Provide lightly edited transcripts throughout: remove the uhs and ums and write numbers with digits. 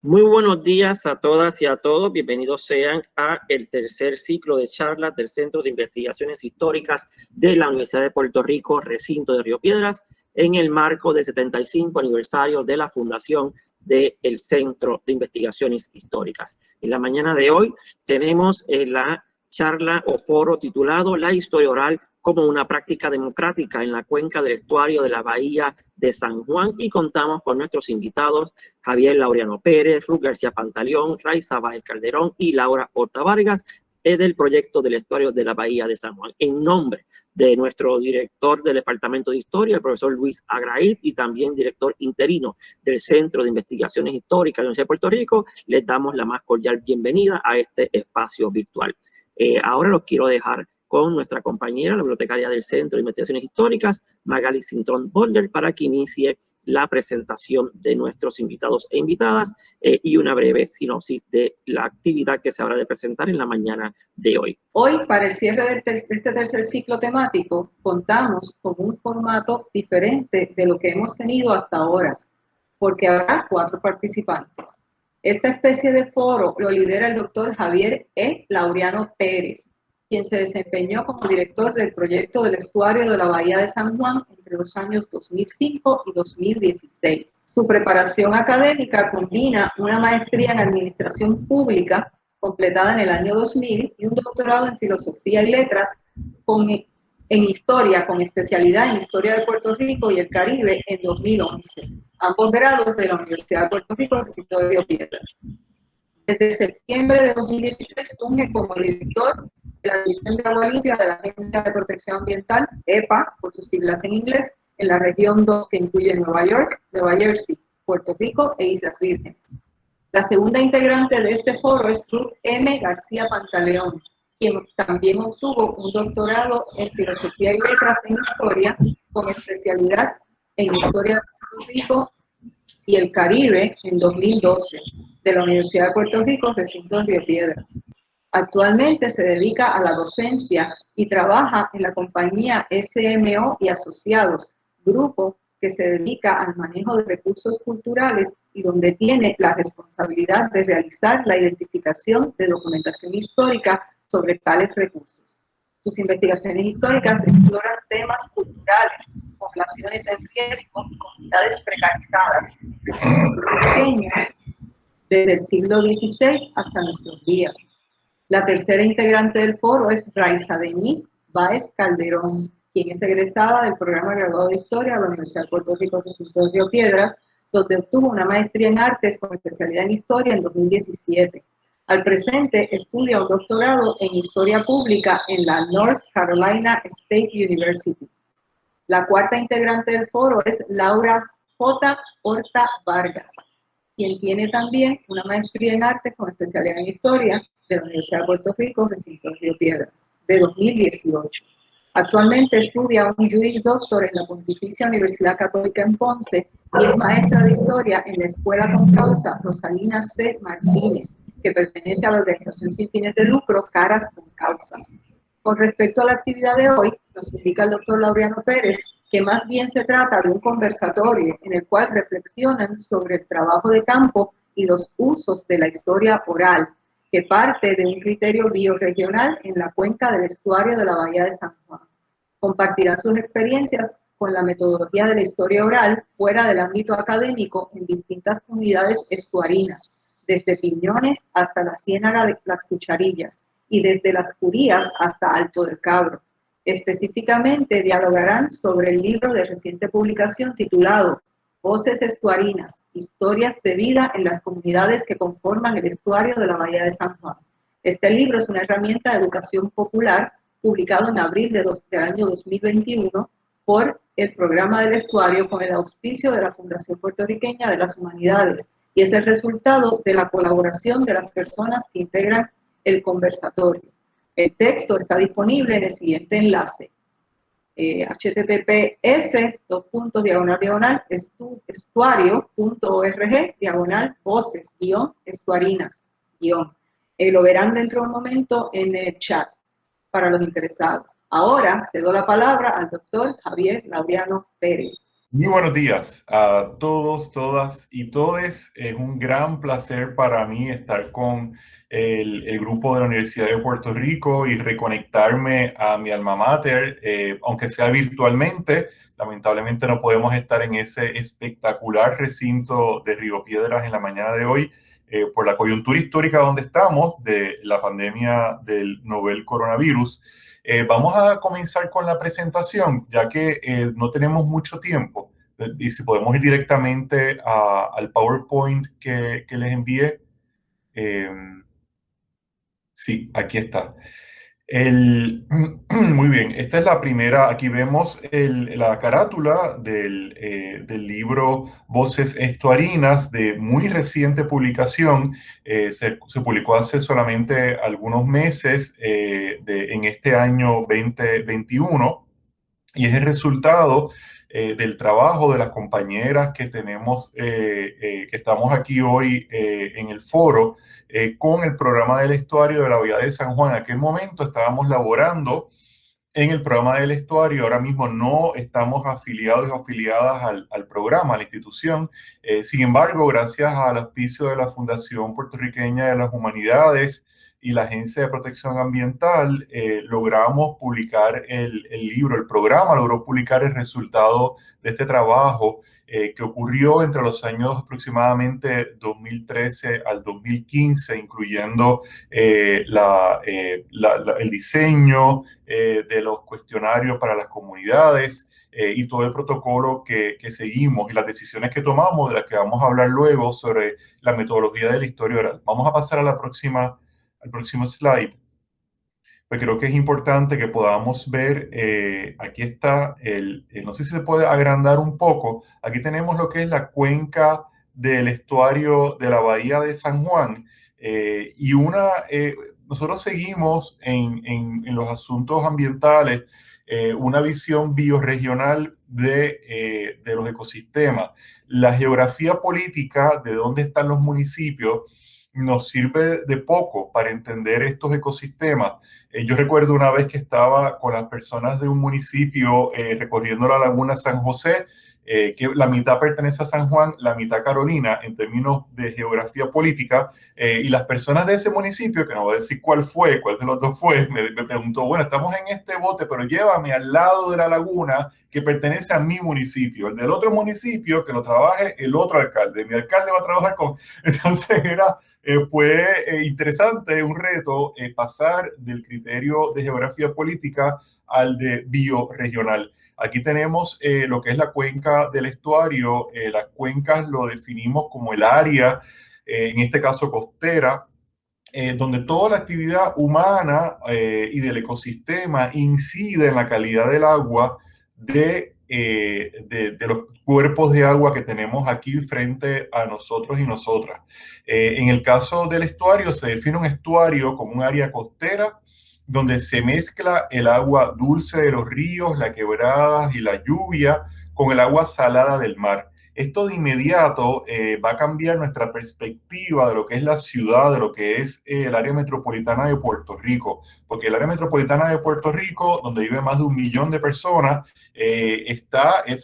Muy buenos días a todas y a todos. Bienvenidos sean a el tercer ciclo de charlas del Centro de Investigaciones Históricas de la Universidad de Puerto Rico, recinto de Río Piedras, en el marco del 75 aniversario de la fundación del Centro de Investigaciones Históricas. En la mañana de hoy tenemos la charla o foro titulado La historia oral como una práctica democrática en la cuenca del estuario de la Bahía de San Juan, y contamos con nuestros invitados Javier Laureano Pérez, Ruth García Pantaleón, Raiza Báez Calderón y Laura Horta Vargas, del proyecto del estuario de la Bahía de San Juan. En nombre de nuestro director del Departamento de Historia, el profesor Luis Agraid, y también director interino del Centro de Investigaciones Históricas de la Universidad de Puerto Rico, les damos la más cordial bienvenida a este espacio virtual. Ahora los quiero dejar con nuestra compañera, la bibliotecaria del Centro de Investigaciones Históricas, Magali Cintrón Boulder, para que inicie la presentación de nuestros invitados e invitadas y una breve sinopsis de la actividad que se habrá de presentar en la mañana de hoy. Hoy, para el cierre de este tercer ciclo temático, contamos con un formato diferente de lo que hemos tenido hasta ahora, porque habrá 4 participantes. Esta especie de foro lo lidera el doctor Javier Laureano Pérez, quien se desempeñó como director del proyecto del estuario de la Bahía de San Juan entre los años 2005 y 2016. Su preparación académica combina una maestría en Administración Pública, completada en el año 2000, y un doctorado en Filosofía y Letras en Historia, con especialidad en Historia de Puerto Rico y el Caribe en 2011. Ambos grados de la Universidad de Puerto Rico, recinto de Río Piedras. Desde septiembre de 2016 funge como director de la División de Agua Limpia de la Agencia de Protección Ambiental, EPA, por sus siglas en inglés, en la región 2, que incluye Nueva York, Nueva Jersey, Puerto Rico e Islas Vírgenes. La segunda integrante de este foro es Ruth M. García Pantaleón, quien también obtuvo un doctorado en Filosofía y Letras en Historia, con especialidad en Historia de Puerto Rico y el Caribe en 2012, de la Universidad de Puerto Rico, recinto de Río Piedras. Actualmente se dedica a la docencia y trabaja en la compañía SMO y Asociados, grupo que se dedica al manejo de recursos culturales y donde tiene la responsabilidad de realizar la identificación de documentación histórica sobre tales recursos. Sus investigaciones históricas exploran temas culturales, poblaciones en riesgo y comunidades precarizadas desde el siglo XVI hasta nuestros días. La tercera integrante del foro es Raiza Báez Calderón, quien es egresada del programa graduado de Historia de la Universidad de Puerto Rico, recinto de Río Piedras, donde obtuvo una maestría en Artes con especialidad en Historia en 2017. Al presente estudia un doctorado en Historia Pública en la North Carolina State University. La cuarta integrante del foro es Laura J. Horta Vargas, quien tiene también una maestría en Artes con especialidad en Historia de la Universidad de Puerto Rico, recinto de Río Piedras, de 2018. Actualmente estudia un Juris Doctor en la Pontificia Universidad Católica en Ponce y es maestra de Historia en la Escuela con Causa Rosalina C. Martínez, que pertenece a la organización sin fines de lucro Caras con Causa. Con respecto a la actividad de hoy, nos indica el doctor Laureano Pérez que más bien se trata de un conversatorio en el cual reflexionan sobre el trabajo de campo y los usos de la historia oral, que parte de un criterio bioregional en la cuenca del estuario de la Bahía de San Juan. Compartirán sus experiencias con la metodología de la historia oral fuera del ámbito académico en distintas comunidades estuarinas, desde Piñones hasta la Ciénaga de las Cucharillas y desde Las Curías hasta Alto del Cabro. Específicamente dialogarán sobre el libro de reciente publicación titulado Voces Estuarinas, Historias de Vida en las Comunidades que conforman el estuario de la Bahía de San Juan. Este libro es una herramienta de educación popular publicado en abril del año 2021 por el Programa del Estuario con el auspicio de la Fundación Puertorriqueña de las Humanidades, y es el resultado de la colaboración de las personas que integran el conversatorio. El texto está disponible en el siguiente enlace: https://estuario.org/voces-estuarinas-. Lo verán dentro de un momento en el chat para los interesados. Ahora cedo la palabra al doctor Javier Laureano Pérez. Muy buenos días a todos, todas y todes. Es un gran placer para mí estar con el grupo de la Universidad de Puerto Rico y reconectarme a mi alma mater, aunque sea virtualmente. Lamentablemente no podemos estar en ese espectacular recinto de Río Piedras en la mañana de hoy por la coyuntura histórica donde estamos de la pandemia del novel coronavirus. Vamos a comenzar con la presentación, ya que no tenemos mucho tiempo. Y si podemos ir directamente al PowerPoint que les envié. Eh, sí, aquí está. Muy bien, esta es la primera. Aquí vemos la carátula del libro Voces Estuarinas, de muy reciente publicación. Se publicó hace solamente algunos meses en este año 2021 y es el resultado del trabajo de las compañeras que tenemos, que estamos aquí hoy en el foro con el programa del estuario de la Bahía de San Juan. En aquel momento estábamos laborando en el programa del estuario. Ahora mismo no estamos afiliados o afiliadas al programa, a la institución. Sin embargo, gracias al auspicio de la Fundación Puertorriqueña de las Humanidades y la Agencia de Protección Ambiental, logramos publicar el libro. El programa logró publicar el resultado de este trabajo que ocurrió entre los años aproximadamente 2013 al 2015, incluyendo el diseño de los cuestionarios para las comunidades y todo el protocolo que seguimos y las decisiones que tomamos, de las que vamos a hablar luego sobre la metodología de la historia oral. Vamos a pasar a al próximo slide. Pues creo que es importante que podamos ver, aquí está, no sé si se puede agrandar un poco, aquí tenemos lo que es la cuenca del estuario de la Bahía de San Juan, y nosotros seguimos en los asuntos ambientales una visión biorregional de los ecosistemas. La geografía política de dónde están los municipios nos sirve de poco para entender estos ecosistemas. Yo recuerdo una vez que estaba con las personas de un municipio recorriendo la laguna San José, que la mitad pertenece a San Juan, la mitad Carolina, en términos de geografía política, y las personas de ese municipio, que no voy a decir cuál de los dos fue, me preguntó, bueno, estamos en este bote, pero llévame al lado de la laguna que pertenece a mi municipio, el del otro municipio que lo trabaje el otro alcalde, mi alcalde va a trabajar con... Entonces fue interesante, un reto, pasar del criterio de geografía política al de biorregional. Aquí tenemos lo que es la cuenca del estuario. Las cuencas lo definimos como el área, en este caso costera, donde toda la actividad humana y del ecosistema incide en la calidad del agua de los cuerpos de agua que tenemos aquí frente a nosotros y nosotras. En el caso del estuario, se define un estuario como un área costera donde se mezcla el agua dulce de los ríos, las quebradas y la lluvia con el agua salada del mar. Esto de inmediato va a cambiar nuestra perspectiva de lo que es la ciudad, de lo que es el área metropolitana de Puerto Rico, porque el área metropolitana de Puerto Rico, donde vive más de 1 millón de personas,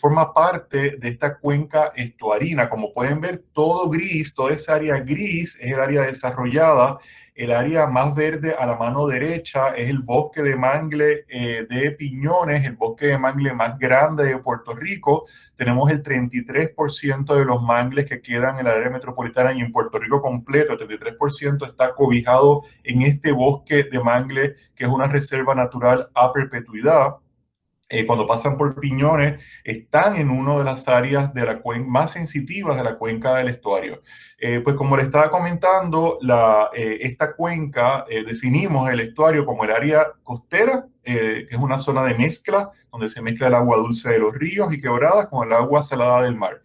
forma parte de esta cuenca estuarina. Como pueden ver, todo gris, toda esa área gris es el área desarrollada. El área más verde a la mano derecha es el bosque de mangle de Piñones, el bosque de mangle más grande de Puerto Rico. Tenemos el 33% de los mangles que quedan en el área metropolitana y en Puerto Rico completo. El 33% está cobijado en este bosque de mangle, que es una reserva natural a perpetuidad. Cuando pasan por Piñones, están en una de las áreas de la más sensitivas de la cuenca del estuario. Pues como le estaba comentando, esta cuenca, definimos el estuario como el área costera, que es una zona de mezcla, donde se mezcla el agua dulce de los ríos y quebradas con el agua salada del mar.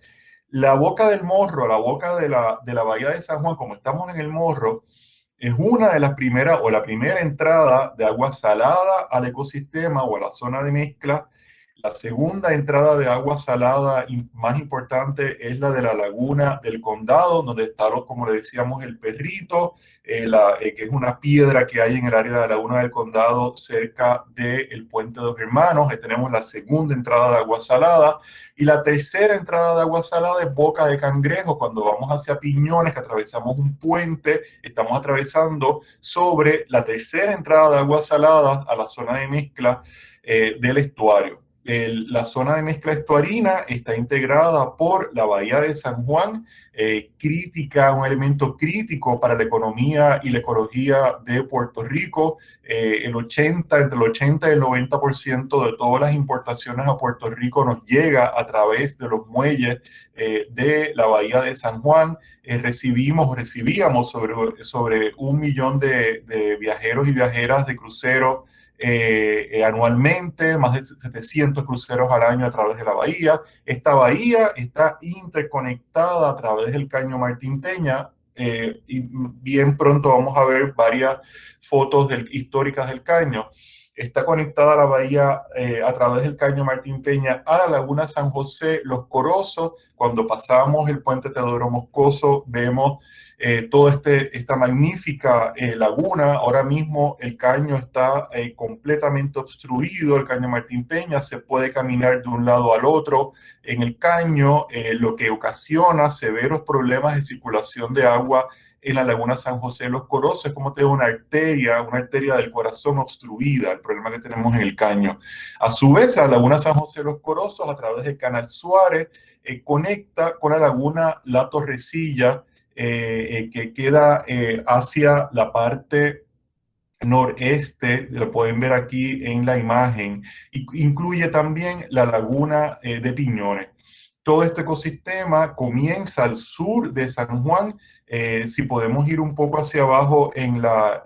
La boca del Morro, la boca de la Bahía de San Juan, como estamos en el Morro, es una de las primeras o la primera entrada de agua salada al ecosistema o a la zona de mezcla. La segunda entrada de agua salada más importante es la de la laguna del condado, donde está, como le decíamos, el Perrito, que es una piedra que hay en el área de la laguna del condado cerca del puente de los Hermanos. Ahí tenemos la segunda entrada de agua salada. Y la tercera entrada de agua salada es Boca de Cangrejo. Cuando vamos hacia Piñones, que atravesamos un puente, estamos atravesando sobre la tercera entrada de agua salada a la zona de mezcla del estuario. La zona de mezcla estuarina está integrada por la Bahía de San Juan, un elemento crítico para la economía y la ecología de Puerto Rico. Entre el 80 y el 90% de todas las importaciones a Puerto Rico nos llega a través de los muelles de la Bahía de San Juan. Recibíamos sobre 1 millón de viajeros y viajeras de crucero anualmente, más de 700 cruceros al año a través de la bahía. Esta bahía está interconectada a través del Caño Martín Peña, y bien pronto vamos a ver varias fotos históricas del caño. Está conectada a la bahía a través del Caño Martín Peña a la laguna San José, Los Corozos. Cuando pasamos el puente Teodoro Moscoso, vemos toda esta magnífica laguna. Ahora mismo el caño está completamente obstruido, el Caño Martín Peña. Se puede caminar de un lado al otro en el caño, lo que ocasiona severos problemas de circulación de agua en la laguna San José de Los Corozos. Es como tener una arteria del corazón obstruida, el problema que tenemos en el caño. A su vez, la laguna San José de Los Corozos, a través del Canal Suárez, conecta con la laguna La Torrecilla, que queda hacia la parte noreste, lo pueden ver aquí en la imagen, y incluye también la laguna de Piñones. Todo este ecosistema comienza al sur de San Juan. Si podemos ir un poco hacia abajo en la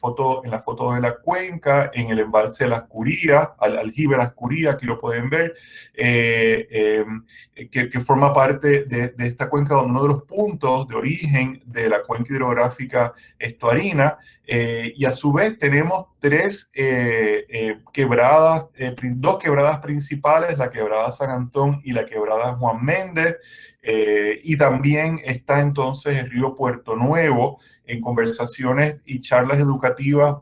foto de la cuenca, en el embalse de Las Curías, al aljibe Las Curías, aquí lo pueden ver, que forma parte de esta cuenca, donde uno de los puntos de origen de la cuenca hidrográfica estuarina. Y a su vez tenemos dos quebradas principales, la quebrada San Antón y la quebrada Juan Méndez. Y también está entonces el río Puerto Nuevo. En conversaciones y charlas educativas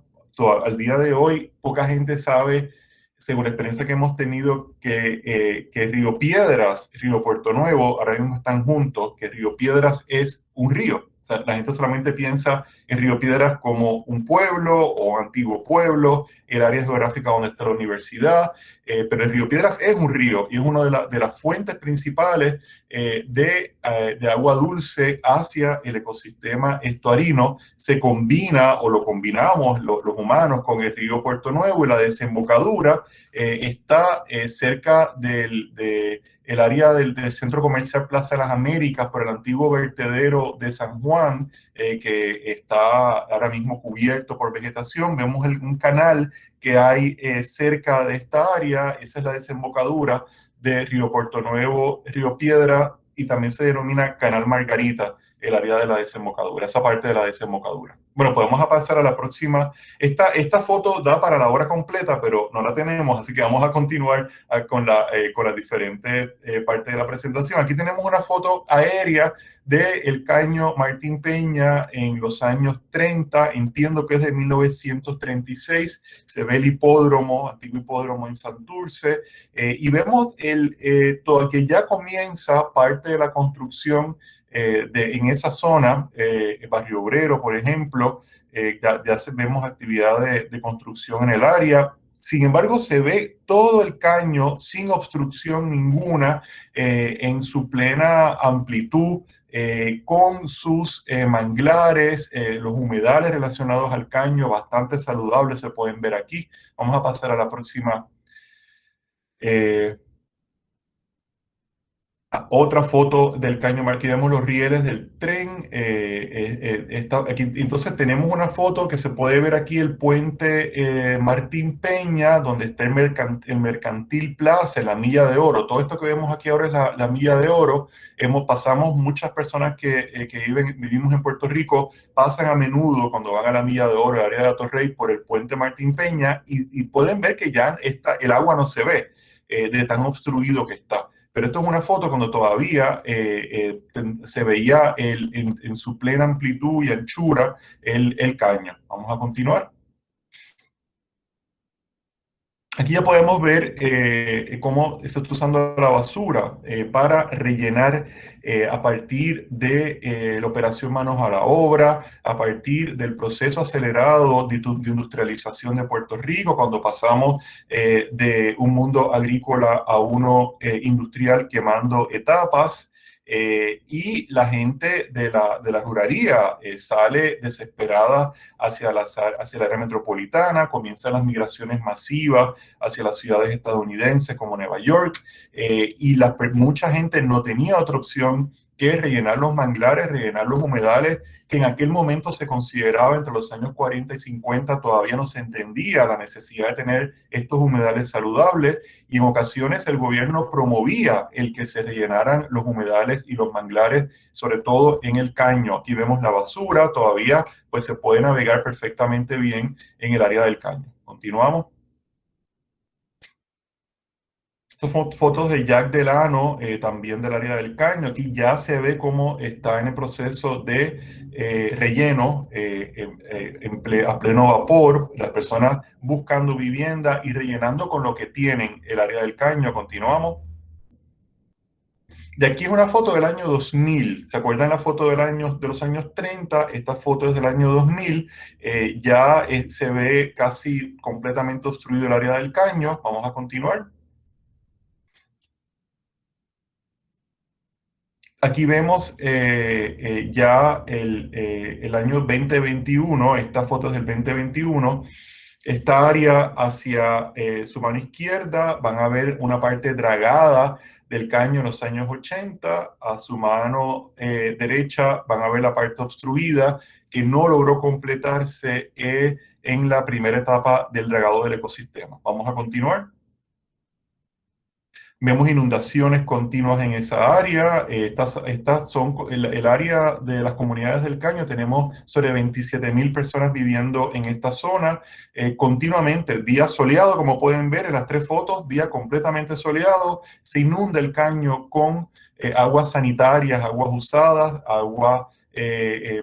al día de hoy, poca gente sabe, según la experiencia que hemos tenido, que Río Piedras, Río Puerto Nuevo, ahora mismo están juntos, que Río Piedras es un río. O sea, la gente solamente piensa en Río Piedras como un pueblo o antiguo pueblo, el área geográfica donde está la universidad, pero el Río Piedras es un río y es una de las fuentes principales de agua dulce hacia el ecosistema estuarino. Se combina, o lo combinamos los humanos, con el río Puerto Nuevo, y la desembocadura está cerca el área del Centro Comercial Plaza de las Américas, por el antiguo vertedero de San Juan, que está ahora mismo cubierto por vegetación. Vemos un canal que hay cerca de esta área. Esa es la desembocadura de Río Puerto Nuevo, Río Piedra, y también se denomina Canal Margarita, el área de la desembocadura, esa parte de la desembocadura. Bueno, podemos pasar a la próxima. Esta foto da para la hora completa, pero no la tenemos, así que vamos a continuar con las diferentes partes de la presentación. Aquí tenemos una foto aérea del Caño Martín Peña en los años 30, entiendo que es de 1936. Se ve el hipódromo, antiguo hipódromo en Santurce, y vemos que ya comienza parte de la construcción en esa zona. Barrio Obrero, por ejemplo, ya vemos actividad de construcción en el área. Sin embargo, se ve todo el caño sin obstrucción ninguna, en su plena amplitud, con sus manglares, los humedales relacionados al caño, bastante saludables, se pueden ver aquí. Vamos a pasar a la próxima. Otra foto del Caño Martín. Aquí vemos los rieles del tren. Aquí, entonces tenemos una foto que se puede ver aquí, el puente Martín Peña, donde está el Mercantil Plaza, la Milla de Oro. Todo esto que vemos aquí ahora es la Milla de Oro. Pasamos, muchas personas que vivimos en Puerto Rico, pasan a menudo cuando van a la Milla de Oro, el área de Atorrey, por el puente Martín Peña, y pueden ver que ya el agua no se ve. de tan obstruido que está. Pero esto es una foto cuando todavía se veía en su plena amplitud y anchura el caño. Vamos a continuar. Aquí ya podemos ver cómo se está usando la basura para rellenar a partir de la operación manos a la obra, a partir del proceso acelerado de industrialización de Puerto Rico, cuando pasamos de un mundo agrícola a uno industrial quemando etapas. Y la gente de la ruralía sale desesperada hacia el área metropolitana, comienzan las migraciones masivas hacia las ciudades estadounidenses como Nueva York, y mucha gente no tenía otra opción que rellenar los manglares, rellenar los humedales, que en aquel momento se consideraba entre los años 40 y 50, todavía no se entendía la necesidad de tener estos humedales saludables, y en ocasiones el gobierno promovía el que se rellenaran los humedales y los manglares, sobre todo en el caño. Aquí vemos la basura, todavía pues se puede navegar perfectamente bien en el área del caño. Continuamos. Estas son fotos de Jack Delano, también del área del caño. Aquí ya se ve cómo está en el proceso de relleno a pleno vapor, las personas buscando vivienda y rellenando con lo que tienen el área del caño. Continuamos. De aquí es una foto del año 2000. ¿Se acuerdan la foto de los años 30? Esta foto es del año 2000. Ya se ve casi completamente obstruido el área del caño. Vamos a continuar. Aquí vemos ya el año 2021, esta foto es del 2021. Esta área hacia su mano izquierda van a ver una parte dragada del caño en los años 80. A su mano derecha van a ver la parte obstruida que no logró completarse en la primera etapa del dragado del ecosistema. Vamos a continuar. Vemos inundaciones continuas en esa área. Estas son el área de las comunidades del caño. Tenemos sobre 27,000 personas viviendo en esta zona continuamente. Día soleado, como pueden ver en las tres fotos, día completamente soleado. Se inunda el caño con aguas sanitarias, aguas usadas, agua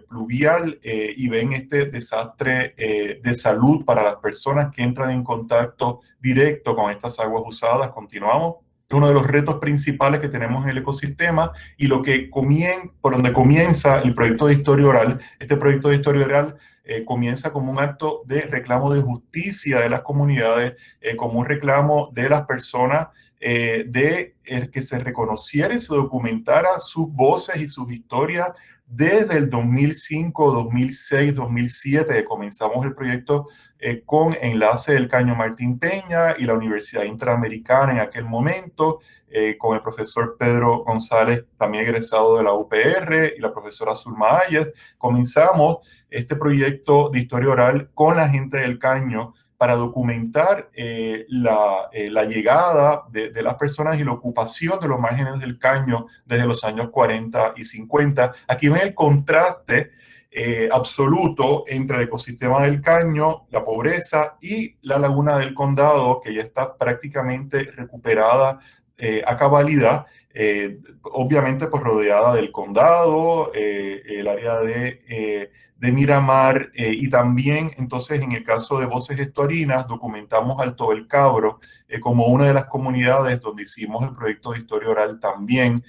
pluvial, y ven este desastre de salud para las personas que entran en contacto directo con estas aguas usadas. Continuamos. Uno de los retos principales que tenemos en el ecosistema y por donde comienza el proyecto de historia oral. Este proyecto de historia oral comienza como un acto de reclamo de justicia de las comunidades, como un reclamo de las personas, de que se reconociera y se documentara sus voces y sus historias desde el 2005, 2006, 2007, que comenzamos el proyecto con enlace del Caño Martín Peña y la Universidad Interamericana en aquel momento, con el profesor Pedro González, también egresado de la UPR, y la profesora Zulma Ayes. Comenzamos este proyecto de historia oral con la gente del Caño para documentar la llegada de las personas y la ocupación de los márgenes del caño desde los años 40 y 50. Aquí ven el contraste absoluto entre el ecosistema del caño, la pobreza, y la laguna del condado, que ya está prácticamente recuperada a cabalidad, obviamente pues rodeada del condado, el área de Miramar, y también entonces en el caso de Voces Estuarinas documentamos Alto del Cabro como una de las comunidades donde hicimos el proyecto de historia oral también.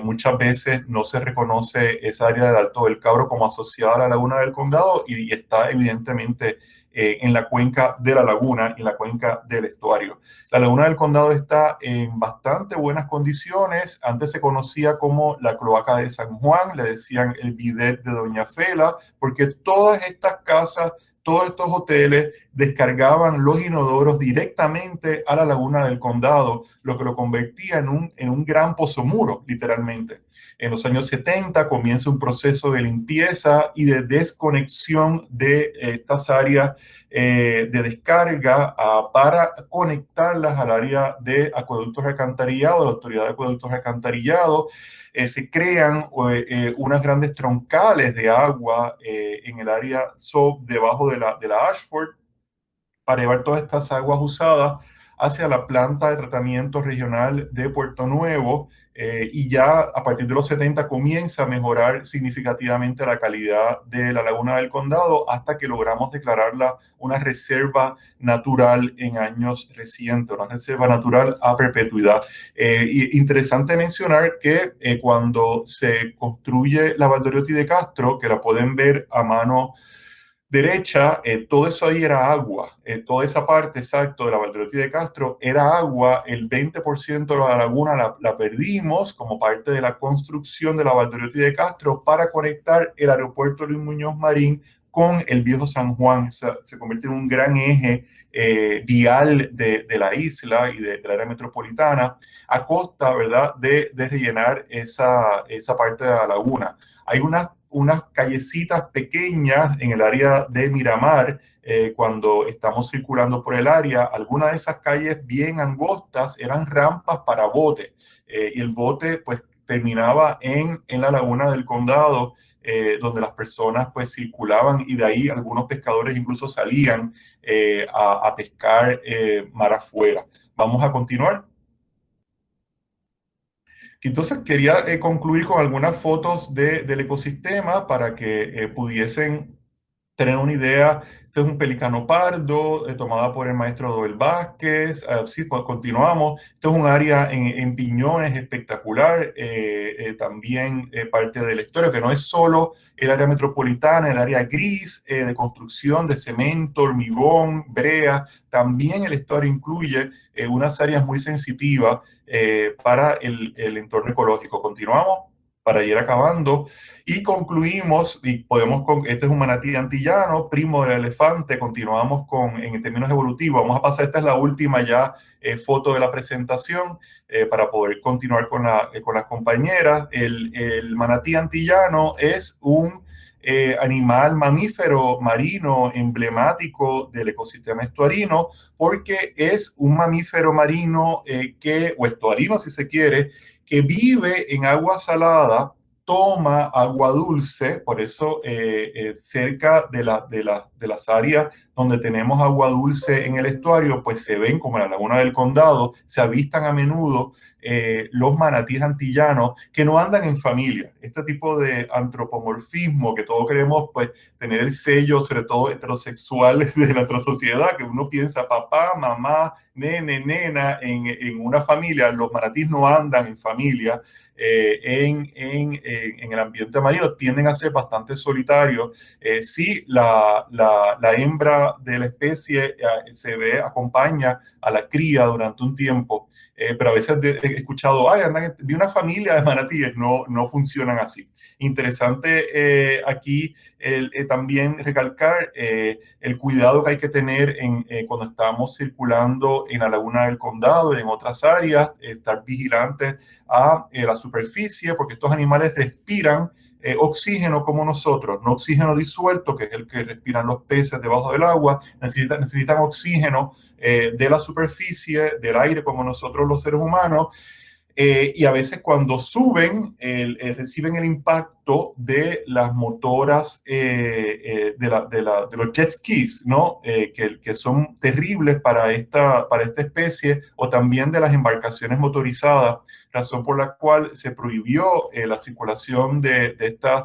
Muchas veces no se reconoce esa área de Alto del Cabro como asociada a la laguna del condado, y está evidentemente en la cuenca de la laguna y en la cuenca del estuario. La laguna del condado está en bastante buenas condiciones. Antes se conocía como la cloaca de San Juan, le decían el bidet de Doña Fela, porque todas estas casas, todos estos hoteles descargaban los inodoros directamente a la laguna del condado, lo que lo convertía en un gran pozo muro, literalmente. En los años 70 comienza un proceso de limpieza y de desconexión de estas áreas de descarga para conectarlas al área de acueductos alcantarillados, la autoridad de acueductos alcantarillados. Se crean unas grandes troncales de agua en el área debajo de la Ashford, para llevar todas estas aguas usadas hacia la planta de tratamiento regional de Puerto Nuevo, y ya a partir de los 70 comienza a mejorar significativamente la calidad de la laguna del Condado hasta que logramos declararla una reserva natural en años recientes, una reserva natural a perpetuidad. Y interesante mencionar que cuando se construye la Valdoriotti de Castro, que la pueden ver a mano derecha, todo eso ahí era agua, toda esa parte exacto de la Valdoriotti de Castro era agua. El 20% de la laguna la perdimos como parte de la construcción de la Valdoriotti de Castro para conectar el aeropuerto Luis Muñoz Marín con el viejo San Juan. Se convierte en un gran eje vial de la isla y del área metropolitana a costa, ¿verdad?, de rellenar esa parte de la laguna. Hay unas callecitas pequeñas en el área de Miramar, cuando estamos circulando por el área. Algunas de esas calles bien angostas eran rampas para bote, y el bote pues terminaba en la laguna del Condado, donde las personas pues circulaban, y de ahí algunos pescadores incluso salían a pescar mar afuera. Vamos a continuar. Entonces quería concluir con algunas fotos del ecosistema para que pudiesen tener una idea. Este es un pelicano pardo tomada por el maestro Doel Vázquez. Sí, pues continuamos. Esto es un área en Piñones espectacular, también parte de la historia, que no es solo el área metropolitana, el área gris de construcción de cemento, hormigón, brea. También el estuario incluye unas áreas muy sensitivas para el entorno ecológico. Continuamos para ir acabando. Y concluimos, y podemos, este es un manatí antillano, primo del elefante. Continuamos en términos evolutivos. Vamos a pasar, esta es la última ya foto de la presentación, para poder continuar con las compañeras. El manatí antillano es un animal mamífero marino emblemático del ecosistema estuarino, porque es un mamífero marino o estuarino si se quiere, que vive en agua salada, toma agua dulce. Por eso cerca de las áreas donde tenemos agua dulce en el estuario, pues se ven, como en la laguna del Condado, se avistan a menudo los manatíes antillanos que no andan en familia. Este tipo de antropomorfismo que todos queremos pues tener el sello, sobre todo heterosexuales de nuestra sociedad, que uno piensa papá, mamá, nene, nena en una familia. Los manatíes no andan en familia. En el ambiente marino tienden a ser bastante solitarios. Sí, la hembra de la especie acompaña a la cría durante un tiempo, pero a veces he escuchado, vi una familia de manatíes. No funcionan así. Interesante aquí también recalcar el cuidado que hay que tener cuando estamos circulando en la laguna del Condado y en otras áreas, estar vigilantes a la superficie, porque estos animales respiran oxígeno como nosotros, no oxígeno disuelto, que es el que respiran los peces debajo del agua. Necesitan oxígeno de la superficie, del aire, como nosotros los seres humanos. Y a veces cuando suben, reciben el impacto de las motoras de los jet skis, ¿no? Que son terribles para esta especie, o también de las embarcaciones motorizadas, razón por la cual se prohibió la circulación de estas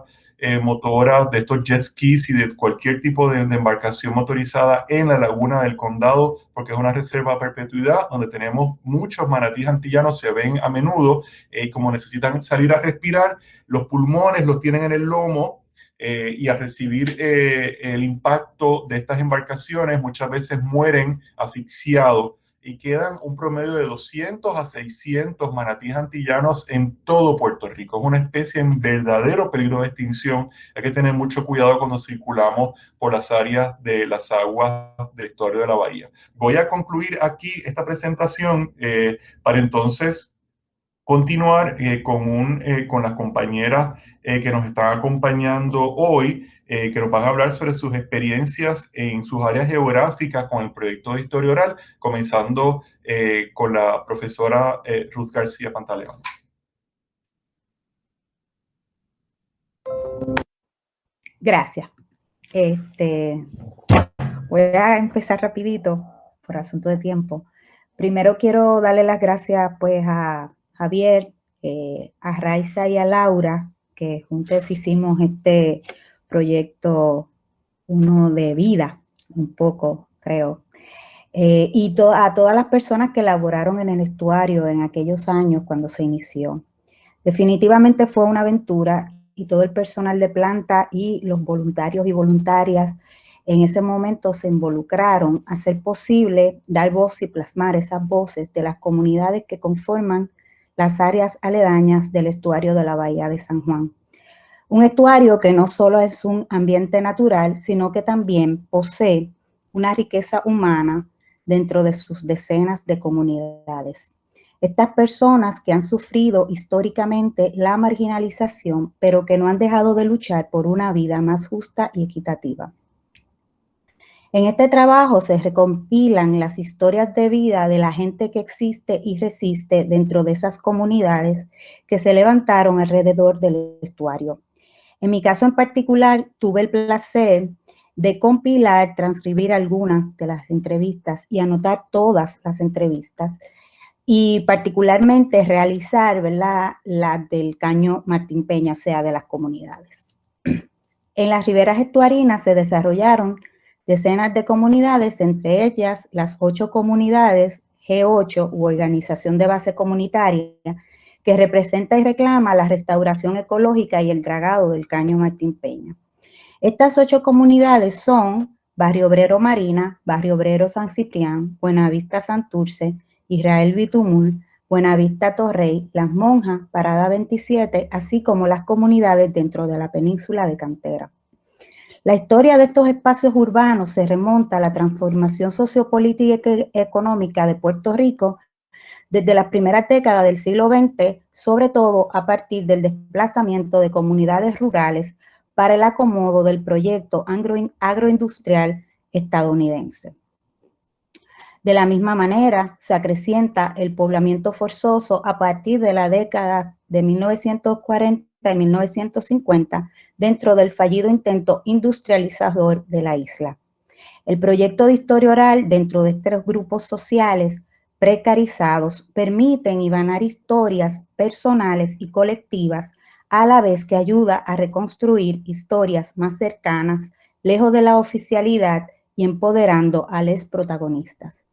motoras, de estos jet skis y de cualquier tipo de embarcación motorizada en la laguna del Condado, porque es una reserva a perpetuidad donde tenemos muchos manatíes antillanos, se ven a menudo, como necesitan salir a respirar, los pulmones los tienen en el lomo, y al recibir el impacto de estas embarcaciones muchas veces mueren asfixiados, y quedan un promedio de 200 a 600 manatíes antillanos en todo Puerto Rico. Es una especie en verdadero peligro de extinción. Hay que tener mucho cuidado cuando circulamos por las áreas de las aguas del estuario de la bahía. Voy a concluir aquí esta presentación para entonces continuar con las compañeras que nos están acompañando hoy, que nos van a hablar sobre sus experiencias en sus áreas geográficas con el proyecto de Historia Oral, comenzando con la profesora Ruth García Pantaleón. Gracias. Voy a empezar rapidito por asunto de tiempo, Primero quiero darle las gracias pues a Javier, a Raiza y a Laura, que juntos hicimos este proyecto, uno de vida, un poco, creo. Y a todas las personas que laboraron en el estuario en aquellos años cuando se inició. Definitivamente fue una aventura y todo el personal de planta y los voluntarios y voluntarias en ese momento se involucraron a hacer posible dar voz y plasmar esas voces de las comunidades que conforman las áreas aledañas del estuario de la Bahía de San Juan. Un estuario que no solo es un ambiente natural, sino que también posee una riqueza humana dentro de sus decenas de comunidades. Estas personas que han sufrido históricamente la marginalización, pero que no han dejado de luchar por una vida más justa y equitativa. En este trabajo se recompilan las historias de vida de la gente que existe y resiste dentro de esas comunidades que se levantaron alrededor del estuario. En mi caso en particular, tuve el placer de compilar, transcribir algunas de las entrevistas y anotar todas las entrevistas y particularmente realizar, ¿verdad?, las del Caño Martín Peña, o sea, de las comunidades. En las riberas estuarinas se desarrollaron decenas de comunidades, entre ellas las 8 comunidades G8 u Organización de Base Comunitaria, que representa y reclama la restauración ecológica y el dragado del Caño Martín Peña. Estas 8 comunidades son Barrio Obrero Marina, Barrio Obrero San Ciprián, Buenavista Santurce, Israel Bitumul, Buenavista Torrey, Las Monjas, Parada 27, así como las comunidades dentro de la península de Cantera. La historia de estos espacios urbanos se remonta a la transformación sociopolítica y económica de Puerto Rico desde las primeras décadas del siglo XX, sobre todo a partir del desplazamiento de comunidades rurales para el acomodo del proyecto agroindustrial estadounidense. De la misma manera, se acrecienta el poblamiento forzoso a partir de la década de 1940 y 1950 dentro del fallido intento industrializador de la isla. El proyecto de historia oral dentro de estos grupos sociales precarizados permiten hibanar historias personales y colectivas a la vez que ayuda a reconstruir historias más cercanas, lejos de la oficialidad y empoderando a los protagonistas.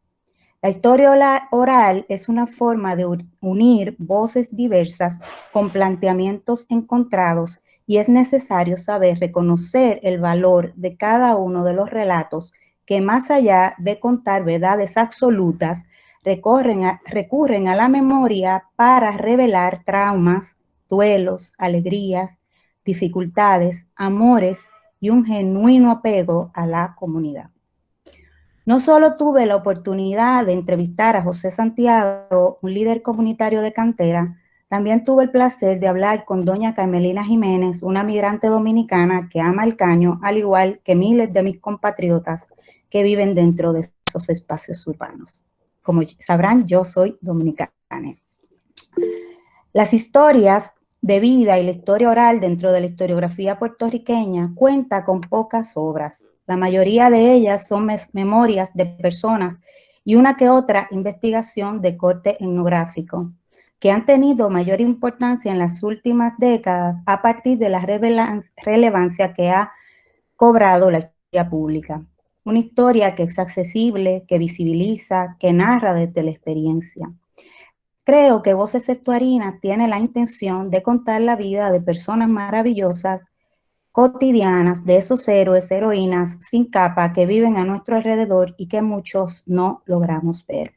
La historia oral es una forma de unir voces diversas con planteamientos encontrados y es necesario saber reconocer el valor de cada uno de los relatos que más allá de contar verdades absolutas, recurren a la memoria para revelar traumas, duelos, alegrías, dificultades, amores y un genuino apego a la comunidad. No solo tuve la oportunidad de entrevistar a José Santiago, un líder comunitario de Cantera, también tuve el placer de hablar con doña Carmelina Jiménez, una migrante dominicana que ama el caño, al igual que miles de mis compatriotas que viven dentro de esos espacios urbanos. Como sabrán, yo soy dominicana. Las historias de vida y la historia oral dentro de la historiografía puertorriqueña cuenta con pocas obras. La mayoría de ellas son memorias de personas y una que otra investigación de corte etnográfico, que han tenido mayor importancia en las últimas décadas a partir de la relevancia que ha cobrado la historia pública. Una historia que es accesible, que visibiliza, que narra desde la experiencia. Creo que Voces Estuarinas tiene la intención de contar la vida de personas maravillosas, cotidianas, de esos héroes, heroínas sin capa que viven a nuestro alrededor y que muchos no logramos ver.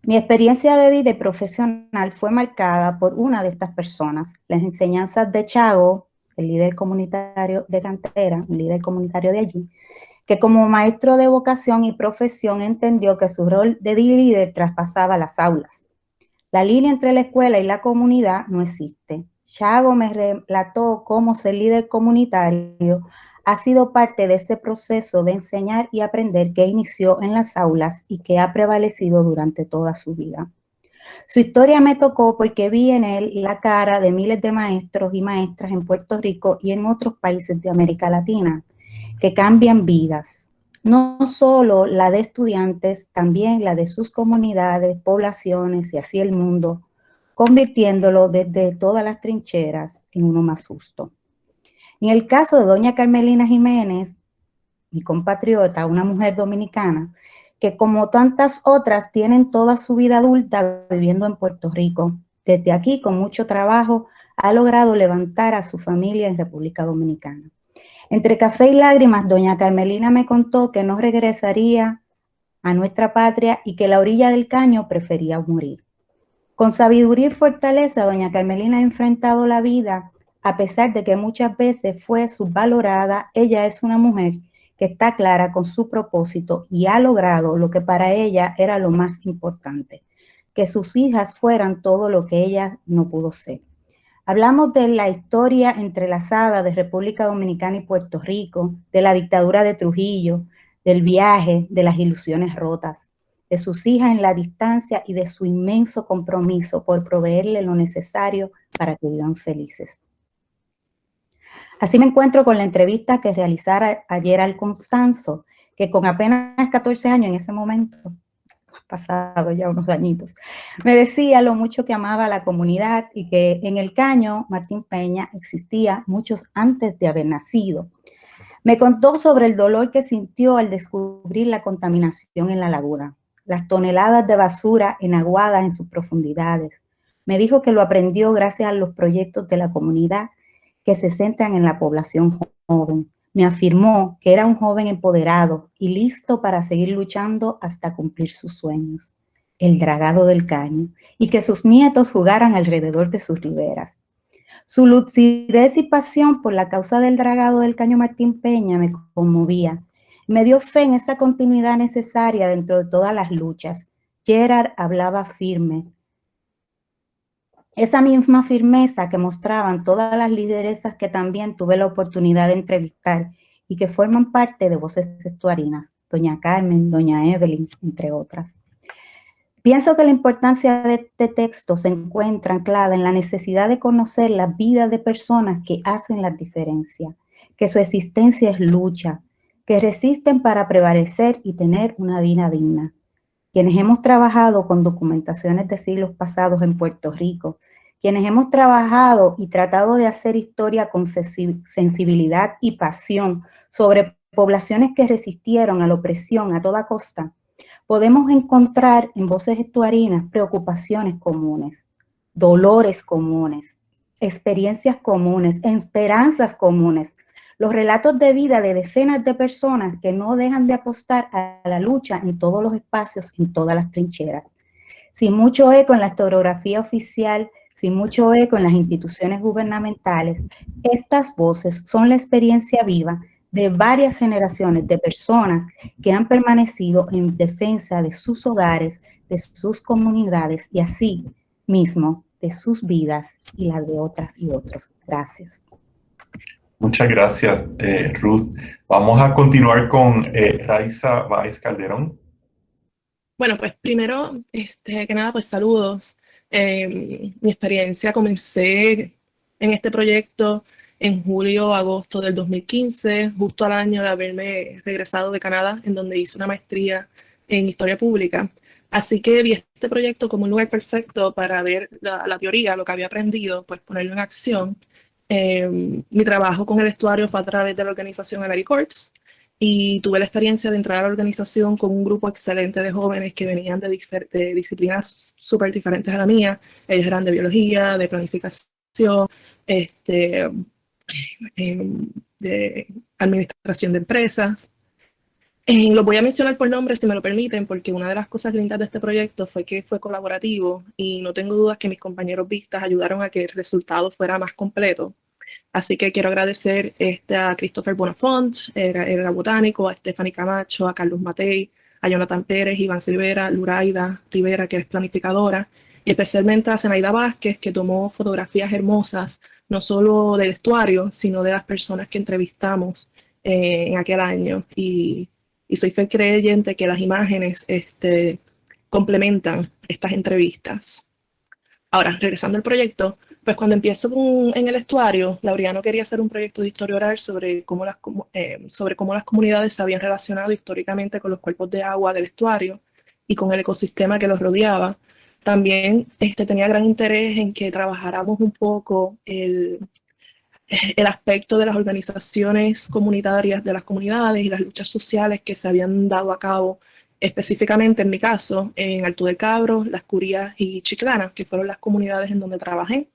Mi experiencia de vida y profesional fue marcada por una de estas personas, las enseñanzas de Chago, el líder comunitario de Cantera, un líder comunitario de allí, que como maestro de vocación y profesión entendió que su rol de líder traspasaba las aulas. La línea entre la escuela y la comunidad no existe. Chago me relató cómo ser líder comunitario ha sido parte de ese proceso de enseñar y aprender que inició en las aulas y que ha prevalecido durante toda su vida. Su historia me tocó porque vi en él la cara de miles de maestros y maestras en Puerto Rico y en otros países de América Latina que cambian vidas. no solo la de estudiantes, también la de sus comunidades, poblaciones y así el mundo, convirtiéndolo desde todas las trincheras en uno más justo. En el caso de doña Carmelina Jiménez, mi compatriota, una mujer dominicana, que como tantas otras tienen toda su vida adulta viviendo en Puerto Rico, desde aquí con mucho trabajo ha logrado levantar a su familia en República Dominicana. Entre café y lágrimas, doña Carmelina me contó que no regresaría a nuestra patria y que la orilla del caño prefería morir. Con sabiduría y fortaleza, doña Carmelina ha enfrentado la vida, a pesar de que muchas veces fue subvalorada. Ella es una mujer que está clara con su propósito y ha logrado lo que para ella era lo más importante, que sus hijas fueran todo lo que ella no pudo ser. Hablamos de la historia entrelazada de República Dominicana y Puerto Rico, de la dictadura de Trujillo, del viaje, de las ilusiones rotas, de sus hijas en la distancia y de su inmenso compromiso por proveerle lo necesario para que vivan felices. Así me encuentro con la entrevista que realizara ayer al Constanzo, que con apenas 14 años en ese momento, pasado ya unos añitos, me decía lo mucho que amaba a la comunidad y que en el caño Martín Peña existía muchos antes de haber nacido. Me contó sobre el dolor que sintió al descubrir la contaminación en la laguna, las toneladas de basura enaguadas en sus profundidades. Me dijo que lo aprendió gracias a los proyectos de la comunidad que se centran en la población joven. Me afirmó que era un joven empoderado y listo para seguir luchando hasta cumplir sus sueños, el dragado del caño, y que sus nietos jugaran alrededor de sus riberas. Su lucidez y pasión por la causa del dragado del caño Martín Peña me conmovía. Me dio fe en esa continuidad necesaria dentro de todas las luchas. Gerard hablaba firme. Esa misma firmeza que mostraban todas las lideresas que también tuve la oportunidad de entrevistar y que forman parte de Voces Estuarinas, doña Carmen, doña Evelyn, entre otras. Pienso que la importancia de este texto se encuentra anclada en la necesidad de conocer las vidas de personas que hacen la diferencia, que su existencia es lucha, que resisten para prevalecer y tener una vida digna. Quienes hemos trabajado con documentaciones de siglos pasados en Puerto Rico, quienes hemos trabajado y tratado de hacer historia con sensibilidad y pasión sobre poblaciones que resistieron a la opresión a toda costa, podemos encontrar en Voces Estuarinas preocupaciones comunes, dolores comunes, experiencias comunes, esperanzas comunes, los relatos de vida de decenas de personas que no dejan de apostar a la lucha en todos los espacios, en todas las trincheras. Sin mucho eco en la historiografía oficial, sin mucho eco en las instituciones gubernamentales, estas voces son la experiencia viva de varias generaciones de personas que han permanecido en defensa de sus hogares, de sus comunidades y así mismo de sus vidas y las de otras y otros. Gracias. Muchas gracias, Ruth. Vamos a continuar con Raiza Báez Calderón. Bueno, pues primero, que nada, pues saludos. Mi experiencia comencé en este proyecto en julio, agosto del 2015, justo al año de haberme regresado de Canadá, en donde hice una maestría en Historia Pública. Así que vi este proyecto como un lugar perfecto para ver la teoría, lo que había aprendido, pues ponerlo en acción. Mi trabajo con el estuario fue a través de la organización AmeriCorps y tuve la experiencia de entrar a la organización con un grupo excelente de jóvenes que venían de disciplinas súper diferentes a la mía. Ellos eran de biología, de planificación, de administración de empresas. Lo voy a mencionar por nombre, si me lo permiten, porque una de las cosas lindas de este proyecto fue que fue colaborativo y no tengo dudas que mis compañeros vistas ayudaron a que el resultado fuera más completo. Así que quiero agradecer a Christopher Bonafont, era botánico, a Stephanie Camacho, a Carlos Matei, a Jonathan Pérez, Iván Silvera, Luraida Rivera, que es planificadora, y especialmente a Zenaida Vázquez, que tomó fotografías hermosas, no solo del estuario, sino de las personas que entrevistamos en aquel año. Y soy fiel creyente que las imágenes complementan estas entrevistas. Ahora, regresando al proyecto, pues cuando empiezo en el estuario, Laureano quería hacer un proyecto de historia oral sobre cómo las comunidades se habían relacionado históricamente con los cuerpos de agua del estuario y con el ecosistema que los rodeaba. También tenía gran interés en que trabajáramos un poco el aspecto de las organizaciones comunitarias de las comunidades y las luchas sociales que se habían dado a cabo, específicamente en mi caso, en Alto del Cabro, Las Curías y Chiclana, que fueron las comunidades en donde trabajé.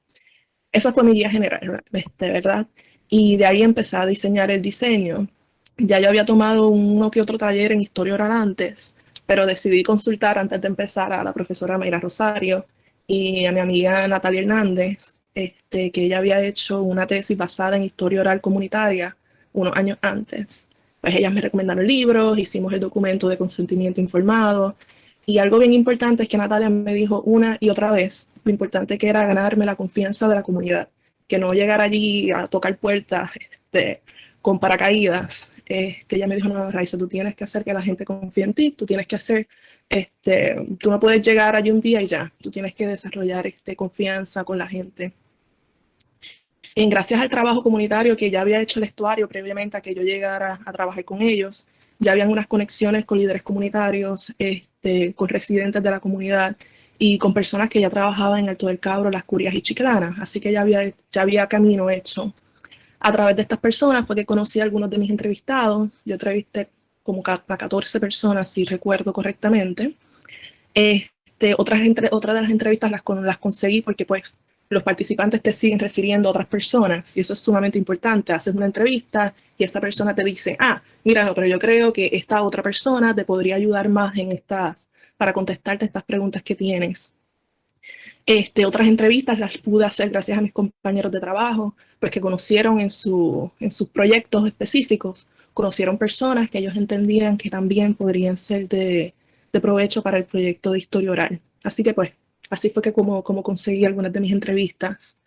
Esa fue mi guía general, ¿verdad? Y de ahí empecé a diseñar el diseño. Ya yo había tomado uno que otro taller en historia oral antes, pero decidí consultar antes de empezar a la profesora Mayra Rosario y a mi amiga Natalia Hernández, que ella había hecho una tesis basada en historia oral comunitaria unos años antes. Pues ellas me recomendaron libros, hicimos el documento de consentimiento informado, y algo bien importante es que Natalia me dijo una y otra vez lo importante que era ganarme la confianza de la comunidad, que no llegar allí a tocar puertas con paracaídas. Ella me dijo, no, Raiza, tú tienes que hacer que la gente confíe en ti, tú tienes que hacer, tú no puedes llegar allí un día y ya, tú tienes que desarrollar confianza con la gente. Gracias al trabajo comunitario que ya había hecho el estuario previamente a que yo llegara a trabajar con ellos, ya habían unas conexiones con líderes comunitarios, con residentes de la comunidad y con personas que ya trabajaban en Alto del Cabro, Las Curías y Chiclana. Así que ya había camino hecho. A través de estas personas fue que conocí a algunos de mis entrevistados. Yo entrevisté como a 14 personas, si recuerdo correctamente. Otras de las entrevistas las conseguí porque pues los participantes te siguen refiriendo a otras personas y eso es sumamente importante. Haces una entrevista y esa persona te dice, mira, no, pero yo creo que esta otra persona te podría ayudar más para contestarte estas preguntas que tienes. Otras entrevistas las pude hacer gracias a mis compañeros de trabajo, pues que conocieron en sus proyectos específicos, conocieron personas que ellos entendían que también podrían ser de provecho para el proyecto de historia oral. Así que pues, así fue que como conseguí algunas de mis entrevistas.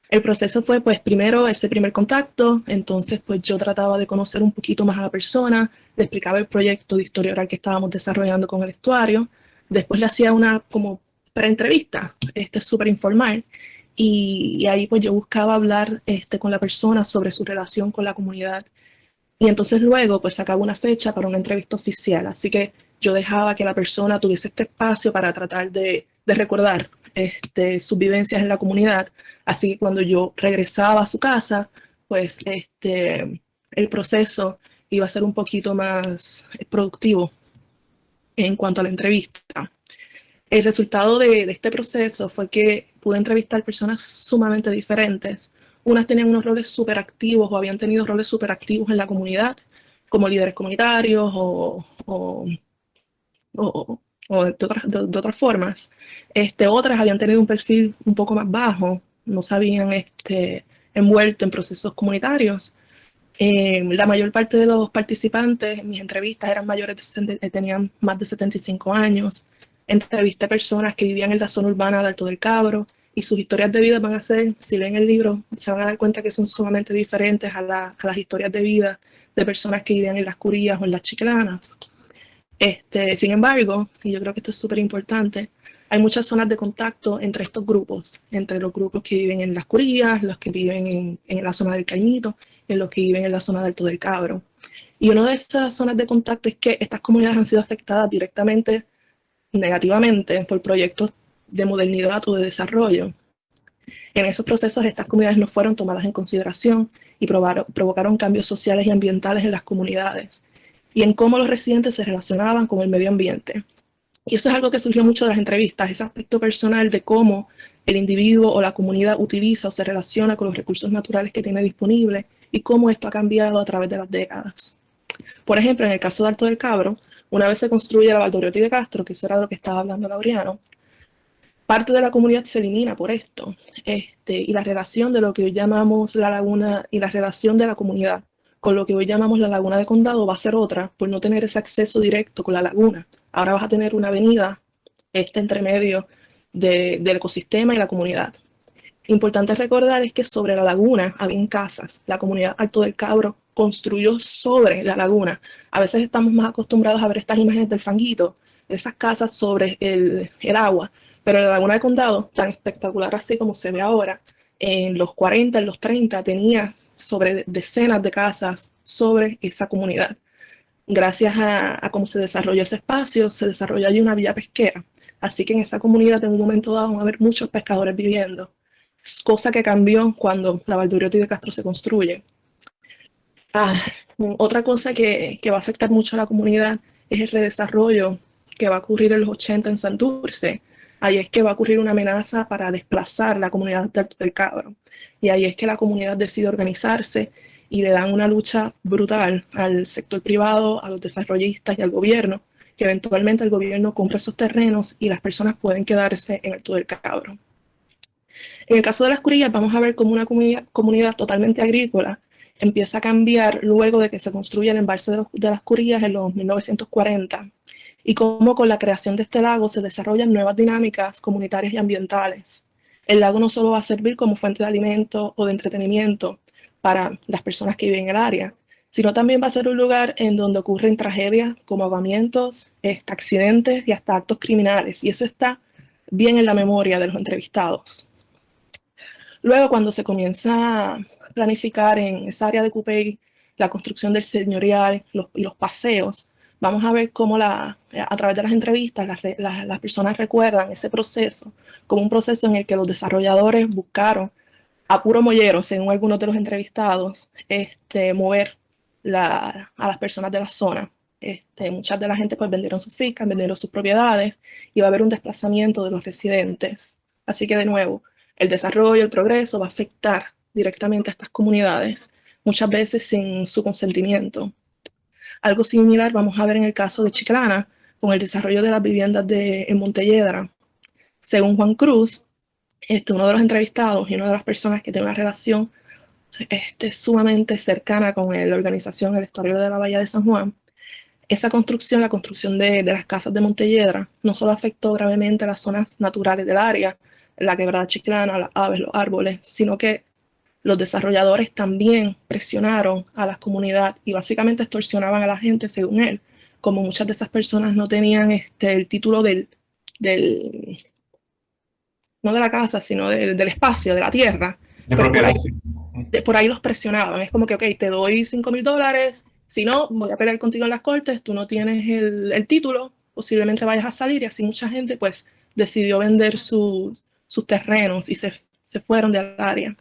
El proceso fue pues primero ese primer contacto, entonces pues yo trataba de conocer un poquito más a la persona, le explicaba el proyecto de historia oral que estábamos desarrollando con el estuario, después le hacía una como pre-entrevista, súper informal, y ahí pues yo buscaba hablar con la persona sobre su relación con la comunidad, y entonces luego pues sacaba una fecha para una entrevista oficial, así que yo dejaba que la persona tuviese este espacio para tratar de recordar sus vivencias en la comunidad, así que cuando yo regresaba a su casa, pues el proceso iba a ser un poquito más productivo en cuanto a la entrevista. El resultado de este proceso fue que pude entrevistar personas sumamente diferentes. Unas tenían unos roles súper activos o habían tenido roles súper activos en la comunidad, como líderes comunitarios o de otras formas. Otras habían tenido un perfil un poco más bajo, no se habían envuelto en procesos comunitarios. La mayor parte de los participantes en mis entrevistas eran tenían más de 75 años. Entrevisté personas que vivían en la zona urbana de Alto del Cabro y sus historias de vida van a ser, si leen el libro, se van a dar cuenta que son sumamente diferentes a las historias de vida de personas que vivían en Las Curías o en Las Chiclanas. Sin embargo, y yo creo que esto es súper importante, hay muchas zonas de contacto entre estos grupos, entre los grupos que viven en Las Curías, los que viven en la zona del Cañito, y los que viven en la zona de Alto del Cabro. Y una de esas zonas de contacto es que estas comunidades han sido afectadas directamente, negativamente, por proyectos de modernidad o de desarrollo. En esos procesos, estas comunidades no fueron tomadas en consideración y provocaron cambios sociales y ambientales en las comunidades y en cómo los residentes se relacionaban con el medio ambiente. Y eso es algo que surgió mucho de las entrevistas, ese aspecto personal de cómo el individuo o la comunidad utiliza o se relaciona con los recursos naturales que tiene disponibles y cómo esto ha cambiado a través de las décadas. Por ejemplo, en el caso de Alto del Cabro, una vez se construye la Valdoriotti de Castro, que eso era de lo que estaba hablando Laureano, parte de la comunidad se elimina por esto, y la relación de lo que hoy llamamos la laguna y la relación de la comunidad con lo que hoy llamamos la laguna de Condado va a ser otra por no tener ese acceso directo con la laguna. Ahora vas a tener una avenida entre medio del ecosistema y la comunidad. Importante recordar es que sobre la laguna había casas. La comunidad Alto del Cabro construyó sobre la laguna. A veces estamos más acostumbrados a ver estas imágenes del fanguito, de esas casas sobre el agua, Pero la Laguna de Condado, tan espectacular así como se ve ahora, en los 40, en los 30, tenía sobre decenas de casas sobre esa comunidad. Gracias a cómo se desarrolló ese espacio, se desarrolló allí una villa pesquera. Así que en esa comunidad en un momento dado van a haber muchos pescadores viviendo, cosa que cambió cuando la Valdoriotti de Castro se construye. Otra cosa que va a afectar mucho a la comunidad es el redesarrollo que va a ocurrir en los 80 en Santurce. Ahí es que va a ocurrir una amenaza para desplazar la comunidad de Alto del Cabro. Y ahí es que la comunidad decide organizarse y le dan una lucha brutal al sector privado, a los desarrollistas y al gobierno, que eventualmente el gobierno compra esos terrenos y las personas pueden quedarse en Alto del Cabro. En el caso de Las Curillas vamos a ver como una comunidad totalmente agrícola empieza a cambiar luego de que se construye el embalse de Las Curillas en los 1940 y cómo con la creación de este lago se desarrollan nuevas dinámicas comunitarias y ambientales. El lago no solo va a servir como fuente de alimento o de entretenimiento para las personas que viven en el área, sino también va a ser un lugar en donde ocurren tragedias como ahogamientos, accidentes y hasta actos criminales, y eso está bien en la memoria de los entrevistados. Luego, cuando se comienza a planificar en esa área de Cupey la construcción del señorial y los paseos, vamos a ver cómo a través de las entrevistas las personas recuerdan ese proceso como un proceso en el que los desarrolladores buscaron a puro mollero, según algunos de los entrevistados, mover a las personas de la zona. Muchas de la gente pues vendieron sus fincas, vendieron sus propiedades y va a haber un desplazamiento de los residentes. Así que de nuevo, el desarrollo, el progreso va a afectar directamente a estas comunidades, muchas veces sin su consentimiento. Algo similar vamos a ver en el caso de Chiclana, con el desarrollo de las viviendas en Montelledra. Según Juan Cruz, uno de los entrevistados y una de las personas que tiene una relación sumamente cercana con la organización El Estuario de la Bahía de San Juan, esa construcción, la construcción de las casas de Montelledra, no solo afectó gravemente a las zonas naturales del área, la quebrada Chiclana, las aves, los árboles, sino que los desarrolladores también presionaron a la comunidad y básicamente extorsionaban a la gente, según él, como muchas de esas personas no tenían el título no de la casa, sino del espacio, de la tierra. De pues propiedad, por ahí los presionaban. Es como que, ok, te doy $5,000, si no, voy a pelear contigo en las cortes, tú no tienes el título, posiblemente vayas a salir, y así mucha gente pues decidió vender sus terrenos y se fueron del área.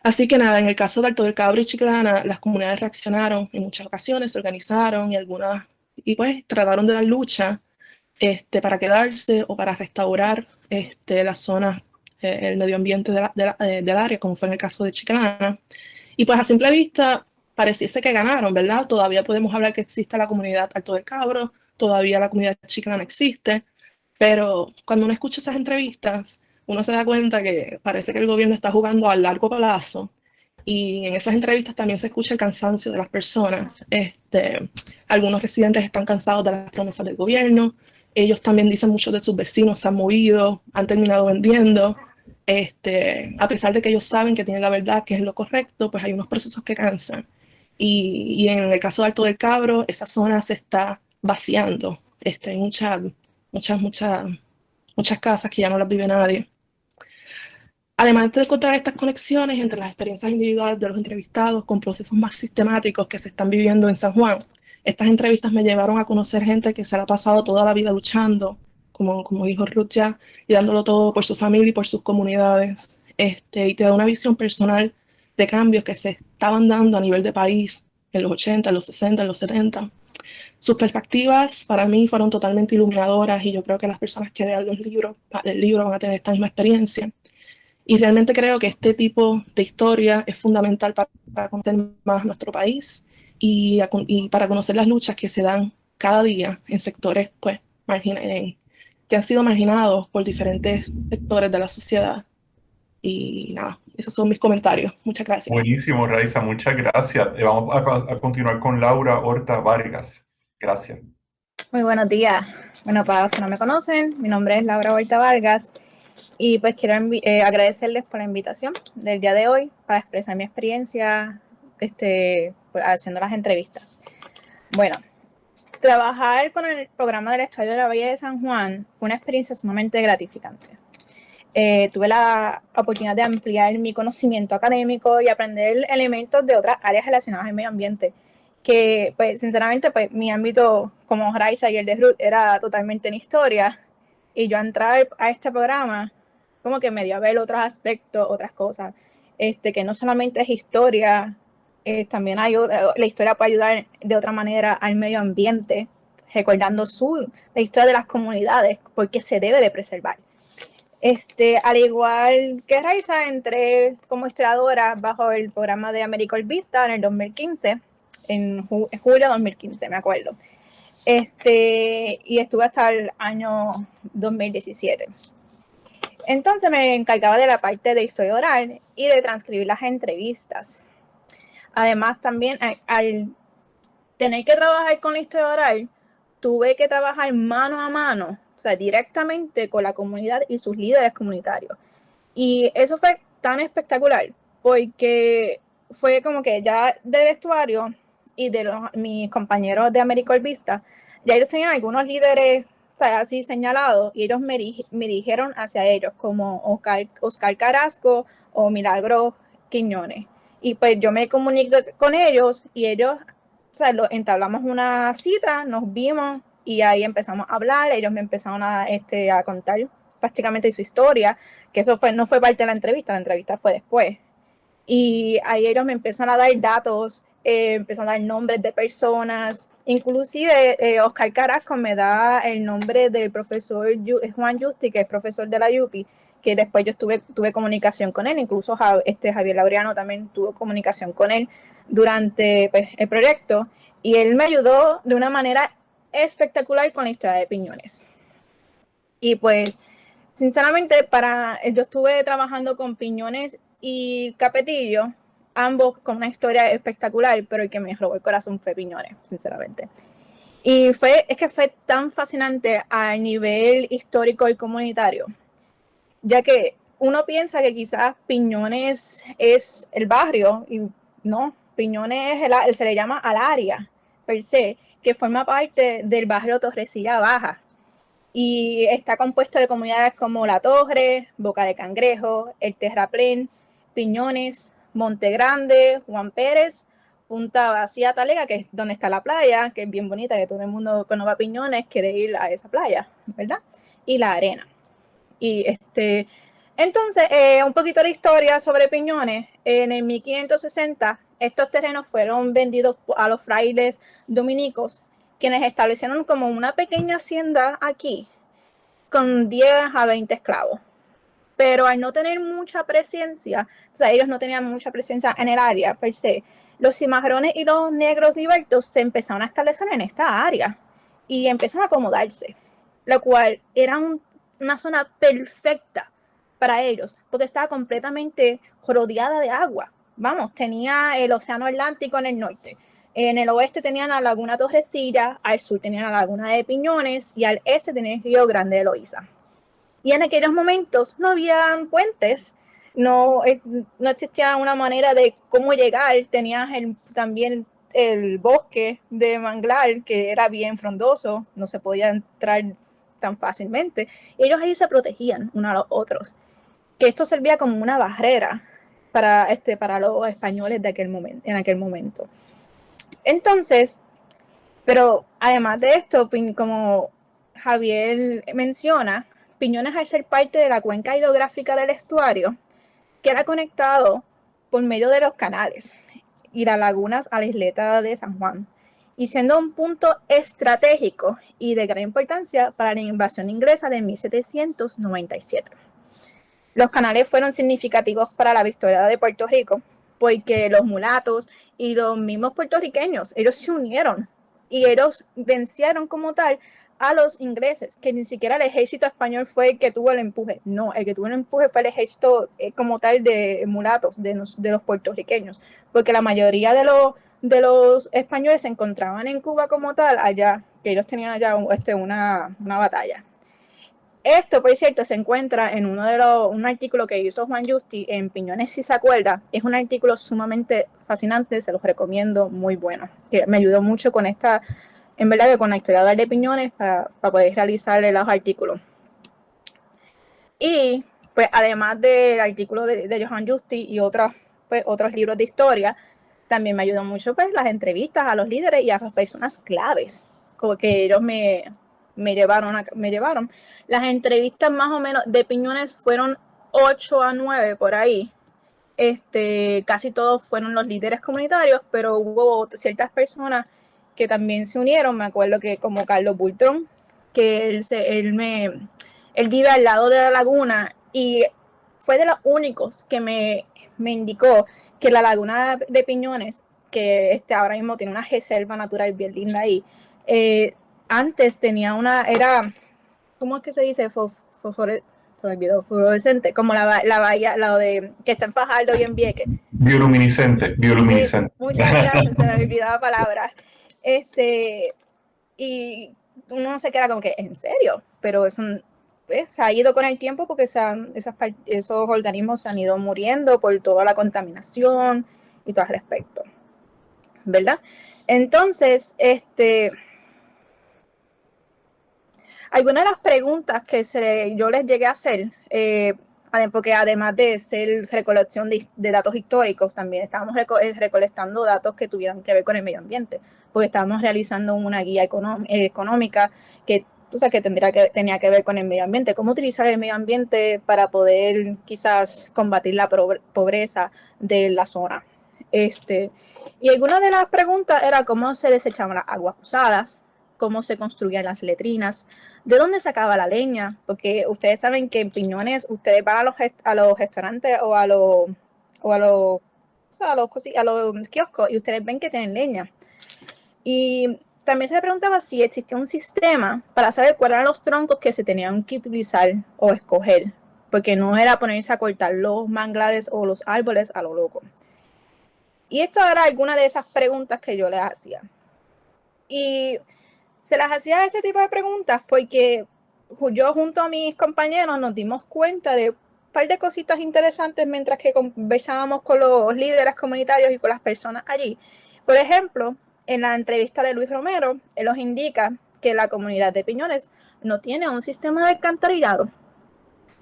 Así que nada, en el caso de Alto del Cabro y Chiclana, las comunidades reaccionaron en muchas ocasiones, se organizaron y pues trataron de dar lucha para quedarse o para restaurar la zona, el medio ambiente del área, como fue en el caso de Chiclana. Y pues a simple vista pareciese que ganaron, ¿verdad? Todavía podemos hablar que existe la comunidad Alto del Cabro, todavía la comunidad Chiclana existe, pero cuando uno escucha esas entrevistas, uno se da cuenta que parece que el gobierno está jugando a largo plazo. Y en esas entrevistas también se escucha el cansancio de las personas. Algunos residentes están cansados de las promesas del gobierno. Ellos también dicen, muchos de sus vecinos se han movido, han terminado vendiendo. A pesar de que ellos saben que tienen la verdad, que es lo correcto, pues hay unos procesos que cansan. Y en el caso de Alto del Cabro, esa zona se está vaciando. Hay muchas casas que ya no las vive nadie. Además de encontrar estas conexiones entre las experiencias individuales de los entrevistados con procesos más sistemáticos que se están viviendo en San Juan, estas entrevistas me llevaron a conocer gente que se la ha pasado toda la vida luchando, como dijo Ruth ya, y dándolo todo por su familia y por sus comunidades. Y te da una visión personal de cambios que se estaban dando a nivel de país en los 80, en los 60, en los 70. Sus perspectivas para mí fueron totalmente iluminadoras y yo creo que las personas que vean el libro van a tener esta misma experiencia. Y realmente creo que este tipo de historia es fundamental para conocer más nuestro país y para conocer las luchas que se dan cada día en sectores pues, que han sido marginados por diferentes sectores de la sociedad. Y nada, esos son mis comentarios. Muchas gracias. Buenísimo, Raiza, muchas gracias. Vamos a continuar con Laura Horta Vargas. Gracias. Muy buenos días. Bueno, para los que no me conocen, mi nombre es Laura Horta Vargas. Y pues quiero agradecerles por la invitación del día de hoy para expresar mi experiencia haciendo las entrevistas. Bueno, trabajar con el programa del Estuario de la Bahía de San Juan fue una experiencia sumamente gratificante. Tuve la oportunidad de ampliar mi conocimiento académico y aprender elementos de otras áreas relacionadas al medio ambiente, que pues sinceramente pues mi ámbito como Raiza y el de Ruth era totalmente en historia, y yo entrar a este programa como que me dio a ver otros aspectos, otras cosas, que no solamente es historia, también la historia puede ayudar de otra manera al medio ambiente, recordando la historia de las comunidades, porque se debe de preservar. Al igual que Raiza, entré como historiadora bajo el programa de AmeriCorps Vista en el 2015, en julio de 2015, me acuerdo. Y estuve hasta el año 2017. Entonces me encargaba de la parte de historia oral y de transcribir las entrevistas. Además, también al tener que trabajar con la historia oral, tuve que trabajar mano a mano, o sea, directamente con la comunidad y sus líderes comunitarios. Y eso fue tan espectacular, porque fue como que ya del vestuario y de mis compañeros de AmeriCorps Vista, ya ellos tenían algunos líderes, o sea, así señalados, y ellos me dirigieron hacia ellos, como Oscar Carrasco o Milagro Quiñones. Y pues yo me comuniqué con ellos y ellos, o sea, entablamos una cita, nos vimos y ahí empezamos a hablar. Ellos me empezaron a contar prácticamente su historia, que eso no fue parte de la entrevista fue después. Y ahí ellos me empezaron a dar datos, empezaron a dar nombres de personas, inclusive Oscar Carrasco me da el nombre del profesor Juan Justi, que es profesor de la UPI, que después yo tuve comunicación con él, incluso Javier Laureano también tuvo comunicación con él durante pues, el proyecto, y él me ayudó de una manera espectacular con la historia de Piñones. Y pues, sinceramente, yo estuve trabajando con Piñones y Capetillo, ambos con una historia espectacular, pero el que me robó el corazón fue Piñones, sinceramente. Y es que fue tan fascinante a nivel histórico y comunitario, ya que uno piensa que quizás Piñones es el barrio, y no, Piñones se le llama al área per se, que forma parte del barrio Torrecilla Baja, y está compuesto de comunidades como La Torre, Boca de Cangrejo, El Terraplén, Piñones, Monte Grande, Juan Pérez, Punta Vacía Talega, que es donde está la playa, que es bien bonita, que todo el mundo cuando va a Piñones quiere ir a esa playa, ¿verdad? Y La Arena. Y entonces, un poquito de historia sobre Piñones. En el 1560, estos terrenos fueron vendidos a los frailes dominicos, quienes establecieron como una pequeña hacienda aquí, con 10 a 20 esclavos. Pero al no tener mucha presencia, o sea, ellos no tenían mucha presencia en el área per se, los cimarrones y los negros libertos se empezaron a establecer en esta área y empezaron a acomodarse, lo cual era una zona perfecta para ellos, porque estaba completamente rodeada de agua. Vamos, tenía el océano Atlántico en el norte, en el oeste tenían la laguna Torrecilla, al sur tenían la laguna de Piñones y al este tenían el río Grande de Loíza. Y en aquellos momentos no había puentes, no existía una manera de cómo llegar. Tenías también el bosque de manglar, que era bien frondoso, no se podía entrar tan fácilmente. Y ellos ahí se protegían unos a los otros, que esto servía como una barrera para los españoles en aquel momento. Entonces, pero además de esto, como Javier menciona, Piñones, al ser parte de la cuenca hidrográfica del estuario, queda conectado por medio de los canales y las lagunas a la isleta de San Juan, y siendo un punto estratégico y de gran importancia para la invasión inglesa de 1797. Los canales fueron significativos para la victoria de Puerto Rico, porque los mulatos y los mismos puertorriqueños, ellos se unieron y ellos vencieron como tal a los ingleses, que ni siquiera el ejército español fue el que tuvo el empuje. No, el que tuvo el empuje fue el ejército como tal de mulatos, de los puertorriqueños, porque la mayoría de los españoles se encontraban en Cuba como tal, allá, que ellos tenían allá una batalla. Esto, por cierto, se encuentra en un artículo que hizo Juan Justi en Piñones, si se acuerda. Es un artículo sumamente fascinante, se los recomiendo, muy bueno, que me ayudó mucho con esta en verdad que con la historiadora de Piñones para poder realizar los artículos. Y pues además del artículo de Johan Justi y otros libros de historia, también me ayudó mucho pues las entrevistas a los líderes y a las personas claves, como que ellos me llevaron. Las entrevistas más o menos de Piñones fueron 8 a 9 por ahí. Casi todos fueron los líderes comunitarios, pero hubo ciertas personas que también se unieron. Me acuerdo que como Carlos Bultrón, que él vive al lado de la laguna y fue de los únicos que me indicó que la laguna de Piñones, que ahora mismo tiene una reserva natural bien linda ahí, antes tenía ¿cómo es que se dice? Se me olvidó, fluorescente, como la bahía, que está en Fajardo y en Vieques. Bioluminiscente. Muchas gracias, se me olvidó la palabra. Y uno se queda como que, ¿en serio? Pero eso se ha ido con el tiempo porque esos organismos se han ido muriendo por toda la contaminación y todo al respecto, ¿verdad? Entonces, algunas de las preguntas que yo les llegué a hacer, porque además de ser recolección de datos históricos, también estábamos recolectando datos que tuvieran que ver con el medio ambiente, porque estábamos realizando una guía económica que tenía que ver con el medio ambiente, cómo utilizar el medio ambiente para poder quizás combatir la pobreza de la zona. Y alguna de las preguntas era cómo se desechaban las aguas usadas, cómo se construían las letrinas, de dónde sacaba la leña, porque ustedes saben que en Piñones ustedes van a los restaurantes o a los kioscos y ustedes ven que tienen leña. Y también se le preguntaba si existía un sistema para saber cuáles eran los troncos que se tenían que utilizar o escoger, porque no era ponerse a cortar los manglares o los árboles a lo loco. Y esto era alguna de esas preguntas que yo les hacía. Y se las hacía este tipo de preguntas porque yo junto a mis compañeros nos dimos cuenta de un par de cositas interesantes mientras que conversábamos con los líderes comunitarios y con las personas allí. Por ejemplo, en la entrevista de Luis Romero, él nos indica que la comunidad de Piñones no tiene un sistema de alcantarillado.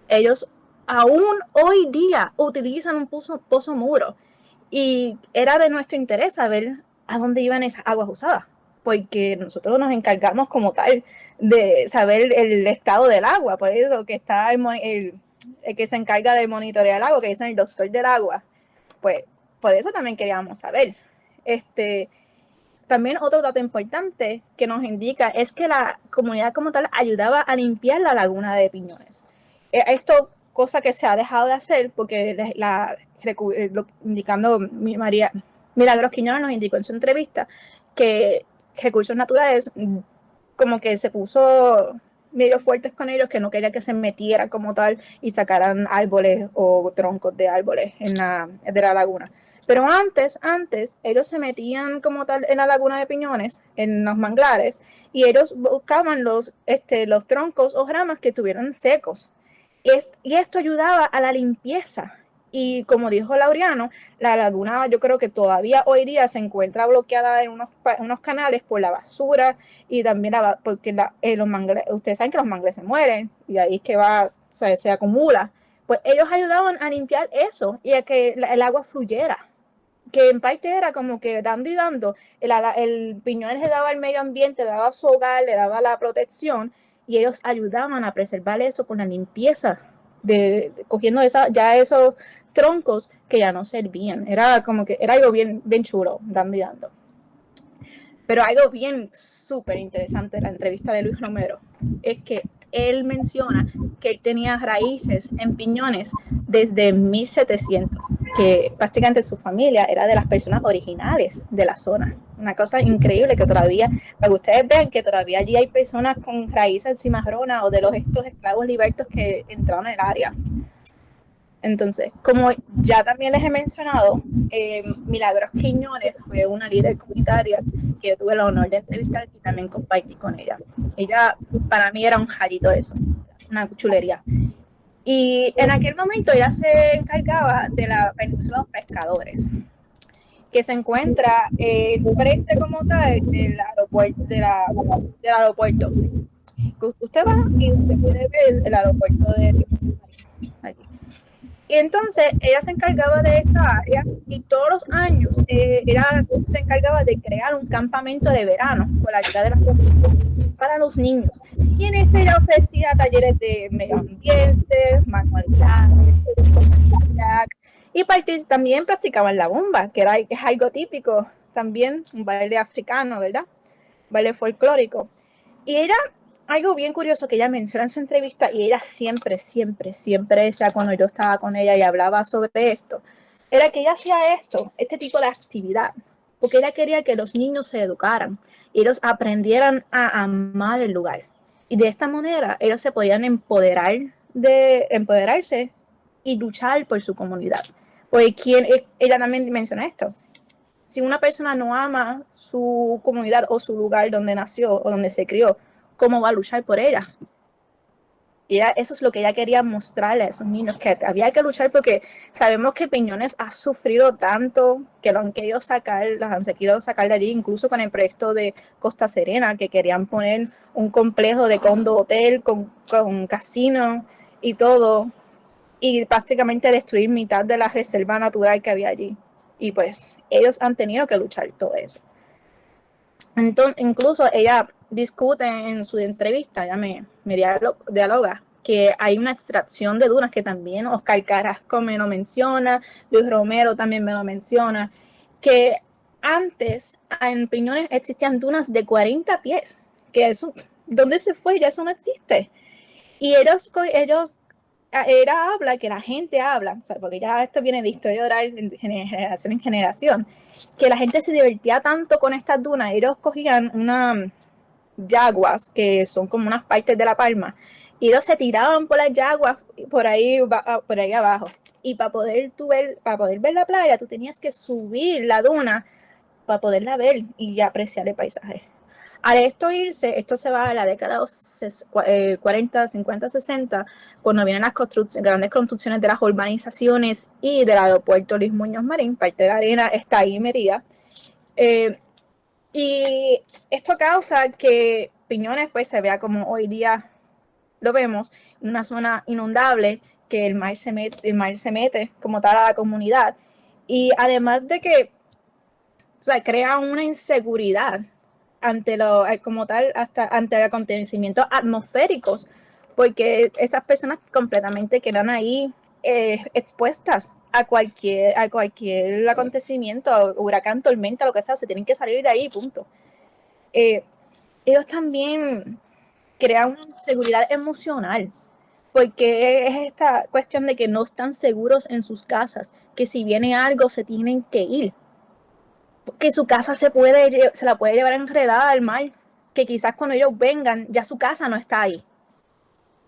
Ellos aún hoy día utilizan un pozo muro y era de nuestro interés saber a dónde iban esas aguas usadas, porque nosotros nos encargamos como tal de saber el estado del agua, por eso que está el que se encarga de monitorear el agua, que es el doctor del agua, pues por eso también queríamos saber. También otro dato importante que nos indica es que la comunidad como tal ayudaba a limpiar la laguna de Piñones. Esto, cosa que se ha dejado de hacer porque indicando Milagros Quiñones nos indicó en su entrevista que Recursos Naturales como que se puso medio fuertes con ellos, que no quería que se metiera como tal y sacaran árboles o troncos de árboles de la laguna. Pero antes ellos se metían como tal en la laguna de Piñones, en los manglares, y ellos buscaban los troncos o ramas que estuvieran secos. Y esto ayudaba a la limpieza. Y como dijo Laureano, la laguna yo creo que todavía hoy día se encuentra bloqueada en unos canales por la basura y también porque los mangles, ustedes saben que los mangles se mueren y ahí es que se acumula. Pues ellos ayudaban a limpiar eso y a que el agua fluyera, que en parte era como que dando y dando, el Piñones le daba al medio ambiente, le daba su hogar, le daba la protección y ellos ayudaban a preservar eso con la limpieza, cogiendo esos troncos que ya no servían. Era como que era algo bien, bien chulo, dando y dando. Pero algo bien súper interesante de la entrevista de Luis Romero es que él menciona que él tenía raíces en Piñones desde 1700, que prácticamente su familia era de las personas originales de la zona. Una cosa increíble que todavía, para que ustedes vean que todavía allí hay personas con raíces cimarronas o de estos esclavos libertos que entraron en el área. Entonces, como ya también les he mencionado, Milagros Quiñones fue una líder comunitaria que yo tuve el honor de entrevistar y también compartí con ella. Ella para mí era un jallito de eso, una chulería. Y en aquel momento ella se encargaba de la península de los pescadores, que se encuentra frente como tal del aeropuerto. Del aeropuerto. Usted va y usted puede ver el aeropuerto de allí. Y entonces ella se encargaba de esta área y todos los años ella se encargaba de crear un campamento de verano con la ayuda de la comunidad para los niños. Y en este ella ofrecía talleres de medio ambiente, manualidades, y también practicaban la bomba, que es algo típico, también un baile africano, ¿verdad? Baile folclórico. Y era algo bien curioso que ella menciona en su entrevista, y ella siempre, ya cuando yo estaba con ella y hablaba sobre esto, era que ella hacía este tipo de actividad, porque ella quería que los niños se educaran y ellos aprendieran a amar el lugar. Y de esta manera ellos se podían empoderarse y luchar por su comunidad. Porque ella también menciona esto. Si una persona no ama su comunidad o su lugar donde nació o donde se crió, ¿cómo va a luchar por ella? Y eso es lo que ella quería mostrarle a esos niños, que había que luchar porque sabemos que Piñones ha sufrido tanto que lo han querido sacar, las han querido sacar de allí, incluso con el proyecto de Costa Serena, que querían poner un complejo de condo hotel con casino y todo, y prácticamente destruir mitad de la reserva natural que había allí. Y pues ellos han tenido que luchar todo eso. Entonces, incluso ella discute en su entrevista, ella me dialoga, que hay una extracción de dunas, que también Oscar Carrasco me lo menciona, Luis Romero también me lo menciona, que antes en Piñones existían dunas de 40 pies, que eso, ¿dónde se fue? Ya eso no existe. Y ella habla, que la gente habla, o sea, porque ya esto viene de historia oral de generación en generación, que la gente se divertía tanto con estas dunas. Ellos cogían unas yaguas, que son como unas partes de la palma, y ellos se tiraban por las yaguas por ahí abajo. Y para poder ver la playa, tú tenías que subir la duna para poderla ver y apreciar el paisaje. Al esto se va a la década de los 40, 50, 60, cuando vienen las grandes construcciones de las urbanizaciones y del aeropuerto Luis Muñoz Marín. Parte de la arena está ahí metida. Y esto causa que Piñones pues se vea como hoy día lo vemos, una zona inundable, que el mar se mete como tal a la comunidad. Y además de que, o sea, crea una inseguridad ante acontecimientos atmosféricos, porque esas personas completamente quedan ahí expuestas a cualquier acontecimiento, huracán, tormenta, lo que sea, se tienen que salir de ahí, punto. Ellos también crean una inseguridad emocional, porque es esta cuestión de que no están seguros en sus casas, que si viene algo se tienen que ir, que su casa se la puede llevar enredada al mar, que quizás cuando ellos vengan ya su casa no está ahí.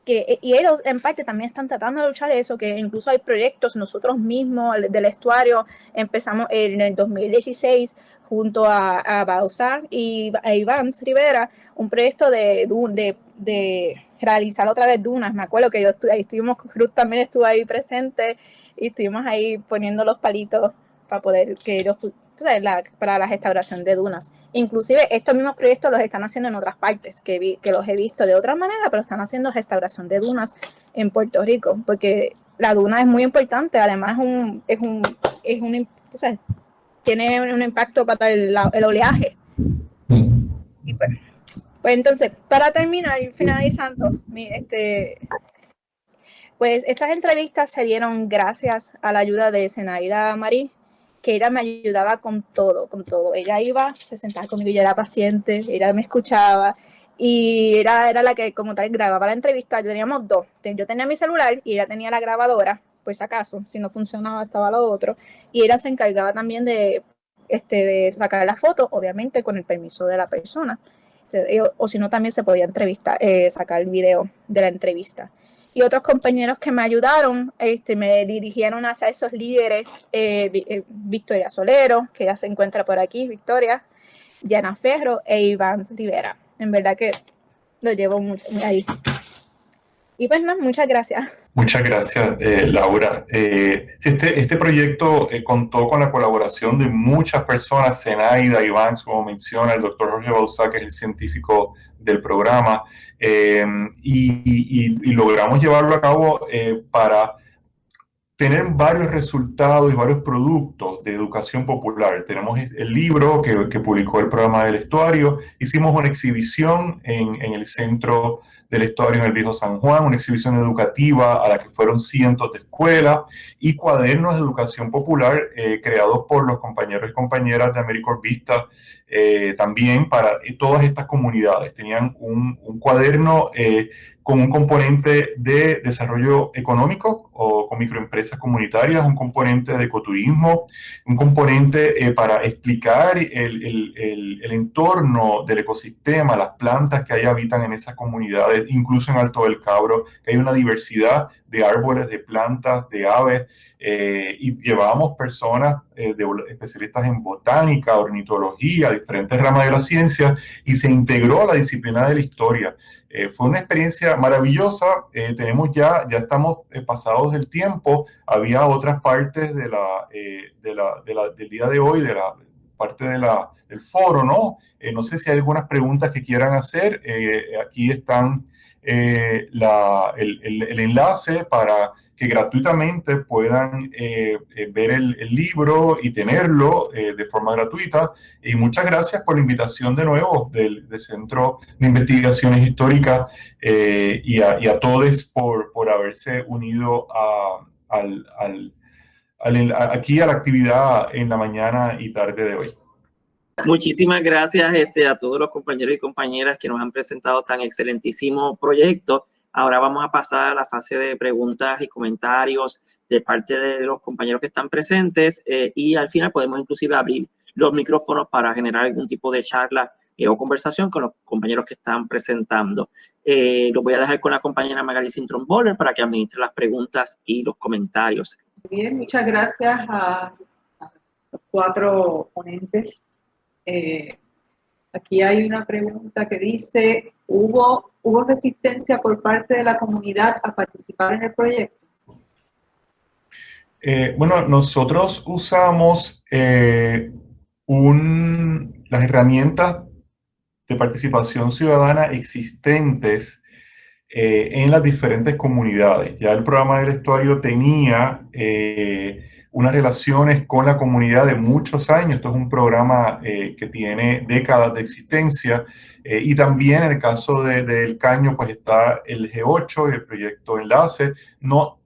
Y ellos en parte también están tratando de luchar eso, que incluso hay proyectos, nosotros mismos del estuario empezamos en el 2016 junto a Bausá y a Iván Rivera, un proyecto de realizar otra vez dunas. Me acuerdo que Ruth también estuvo ahí presente y estuvimos ahí poniendo los palitos para poder que ellos, para la restauración de dunas. Inclusive estos mismos proyectos los están haciendo en otras partes, que los he visto de otra manera, pero están haciendo restauración de dunas en Puerto Rico, porque la duna es muy importante, además tiene un impacto para el oleaje. Y pues entonces, para terminar y finalizando, pues estas entrevistas se dieron gracias a la ayuda de Zenaida Marí, que ella me ayudaba con todo. Ella iba, se sentaba conmigo, ella era paciente, ella me escuchaba y era la que como tal grababa la entrevista. Teníamos dos, yo tenía mi celular y ella tenía la grabadora, pues acaso, si no funcionaba estaba lo otro, y ella se encargaba también de sacar la foto, obviamente con el permiso de la persona, o si no también se podía sacar el video de la entrevista. Y otros compañeros que me ayudaron me dirigieron hacia esos líderes, Victoria Solero, que ya se encuentra por aquí, Victoria, Diana Ferro e Iván Rivera. En verdad que lo llevo muy ahí. Y pues nada, muchas gracias. Muchas gracias, Laura. Este proyecto contó con la colaboración de muchas personas, Zenaida, Iván, como menciona, el doctor Jorge Bauzá, que es el científico del programa, y logramos llevarlo a cabo para tener varios resultados y varios productos de educación popular. Tenemos el libro que publicó el programa del Estuario, hicimos una exhibición en el centro del Estuario en el Viejo San Juan, una exhibición educativa a la que fueron cientos de escuelas y cuadernos de educación popular creados por los compañeros y compañeras de AmeriCorps Vista también para todas estas comunidades. Tenían un cuaderno con un componente de desarrollo económico o con microempresas comunitarias, un componente de ecoturismo, un componente para explicar el entorno del ecosistema, las plantas que ahí habitan en esas comunidades, incluso en Alto del Cabro, que hay una diversidad de árboles, de plantas, de aves, y llevábamos personas especialistas en botánica, ornitología, diferentes ramas de la ciencia, y se integró a la disciplina de la historia. Fue una experiencia maravillosa. Tenemos ya estamos pasados del tiempo. Había otras partes del día de hoy, de la parte del foro, ¿no? No sé si hay algunas preguntas que quieran hacer. Aquí están el enlace para que gratuitamente puedan ver el libro y tenerlo de forma gratuita. Y muchas gracias por la invitación de nuevo del Centro de Investigaciones Históricas y a todos por haberse unido aquí a la actividad en la mañana y tarde de hoy. Muchísimas gracias a todos los compañeros y compañeras que nos han presentado tan excelentísimo proyecto. Ahora vamos a pasar a la fase de preguntas y comentarios de parte de los compañeros que están presentes y al final podemos inclusive abrir los micrófonos para generar algún tipo de charla o conversación con los compañeros que están presentando. Lo voy a dejar con la compañera Magali Cintrón-Boller para que administre las preguntas y los comentarios. Bien, muchas gracias a los 4 ponentes. Aquí hay una pregunta que dice, ¿hubo resistencia por parte de la comunidad a participar en el proyecto? Bueno, nosotros usamos las herramientas de participación ciudadana existentes en las diferentes comunidades. Ya el programa del Estuario tenía unas relaciones con la comunidad de muchos años. Esto es un programa que tiene décadas de existencia y también en el caso del Caño pues está el G8 y el proyecto Enlace.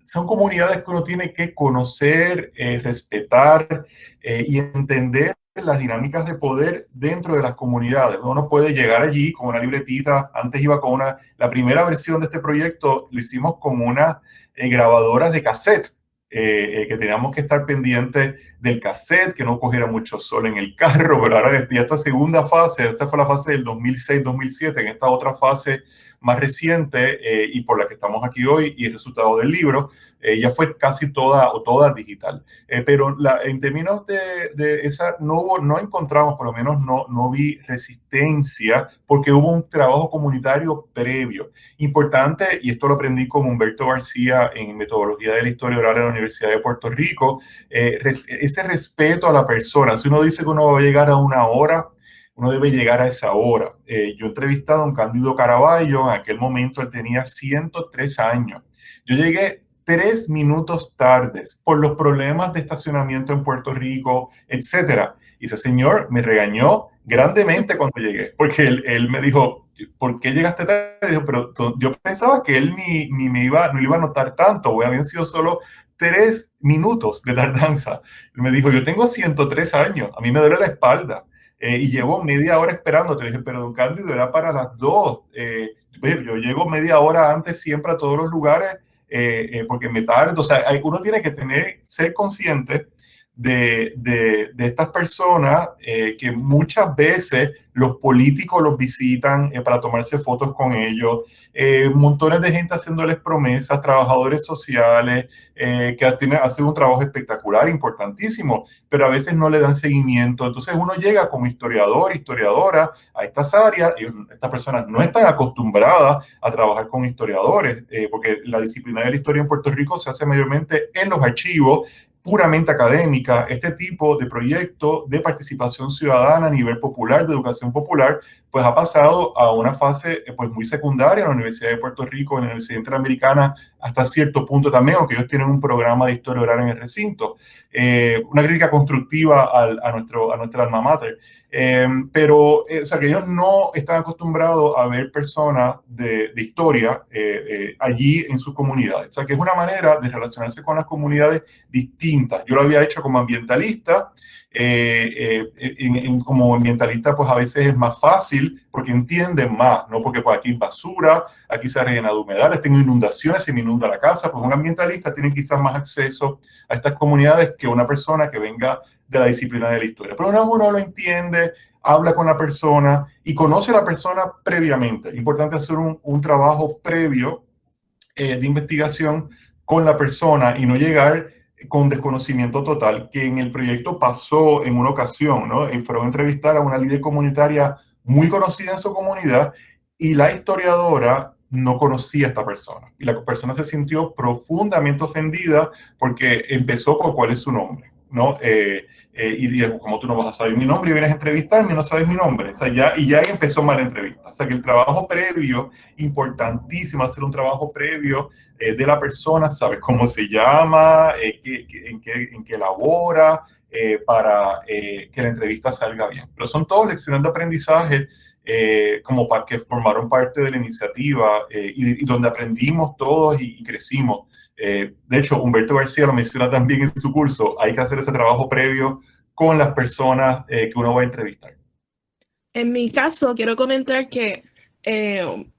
Son comunidades que uno tiene que conocer, respetar y entender las dinámicas de poder dentro de las comunidades. Uno puede llegar allí con una libretita. Antes iba con la primera versión de este proyecto, lo hicimos con unas grabadoras de cassette, que teníamos que estar pendientes del cassette, que no cogiera mucho sol en el carro, pero ahora ya esta segunda fase, esta fue la fase del 2006-2007, en esta otra fase más reciente y por la que estamos aquí hoy y el resultado del libro, ya fue casi toda digital. Pero en términos de esa, no encontramos, por lo menos no vi resistencia porque hubo un trabajo comunitario previo. Importante, y esto lo aprendí con Humberto García en Metodología de la Historia Oral en la Universidad de Puerto Rico, ese respeto a la persona. Si uno dice que uno va a llegar a una hora, uno debe llegar a esa hora. Yo he entrevistado a don Cándido Caraballo, en aquel momento él tenía 103 años. Yo llegué 3 minutos tardes por los problemas de estacionamiento en Puerto Rico, etcétera. Y ese señor me regañó grandemente cuando llegué, porque él me dijo, ¿por qué llegaste tarde? Dijo, pero yo pensaba que él no le iba a notar tanto, habían sido solo 3 minutos de tardanza. Él me dijo, yo tengo 103 años, a mí me duele la espalda. Y llevo media hora esperando. Te dije, pero don Cándido, era para las 2. Yo llego media hora antes siempre a todos los lugares porque me tardo. O sea, uno tiene que ser consciente de estas personas que muchas veces los políticos los visitan para tomarse fotos con ellos, montones de gente haciéndoles promesas, trabajadores sociales que hacen un trabajo espectacular, importantísimo, pero a veces no le dan seguimiento. Entonces uno llega como historiador, historiadora a estas áreas y estas personas no están acostumbradas a trabajar con historiadores, porque la disciplina de la historia en Puerto Rico se hace mayormente en los archivos, puramente académica. Este tipo de proyecto de participación ciudadana a nivel popular, de educación popular, pues ha pasado a una fase pues muy secundaria en la Universidad de Puerto Rico, en la Universidad Interamericana, hasta cierto punto también, aunque ellos tienen un programa de historia oral en el recinto. Una crítica constructiva a nuestra alma mater. Pero, o sea, que ellos no están acostumbrados a ver personas de historia allí en sus comunidades. O sea, que es una manera de relacionarse con las comunidades distintas. Yo lo había hecho como ambientalista. Como ambientalista, pues a veces es más fácil porque entienden más, ¿no? Porque pues aquí hay basura, aquí se ha rellenado humedales, tengo inundaciones, se me inunda la casa. Pues un ambientalista tiene quizás más acceso a estas comunidades que una persona que venga de la disciplina de la historia. Pero una vez uno lo entiende, habla con la persona y conoce a la persona previamente. Es importante hacer un trabajo previo de investigación con la persona y no llegar con desconocimiento total, que en el proyecto pasó en una ocasión, ¿no? Fueron a entrevistar a una líder comunitaria muy conocida en su comunidad y la historiadora no conocía a esta persona. Y la persona se sintió profundamente ofendida porque empezó por cuál es su nombre, ¿no? Y dijo, como tú no vas a saber mi nombre y vienes a entrevistarme y no sabes mi nombre. O sea, ya ahí empezó mal la entrevista. O sea, que el trabajo previo, importantísimo hacer un trabajo previo de la persona, saber cómo se llama, en qué labora, para que la entrevista salga bien. Pero son todas lecciones de aprendizaje como para que formaron parte de la iniciativa y donde aprendimos todos y crecimos. De hecho, Humberto García lo menciona también en su curso, hay que hacer ese trabajo previo con las personas que uno va a entrevistar. En mi caso, quiero comentar que,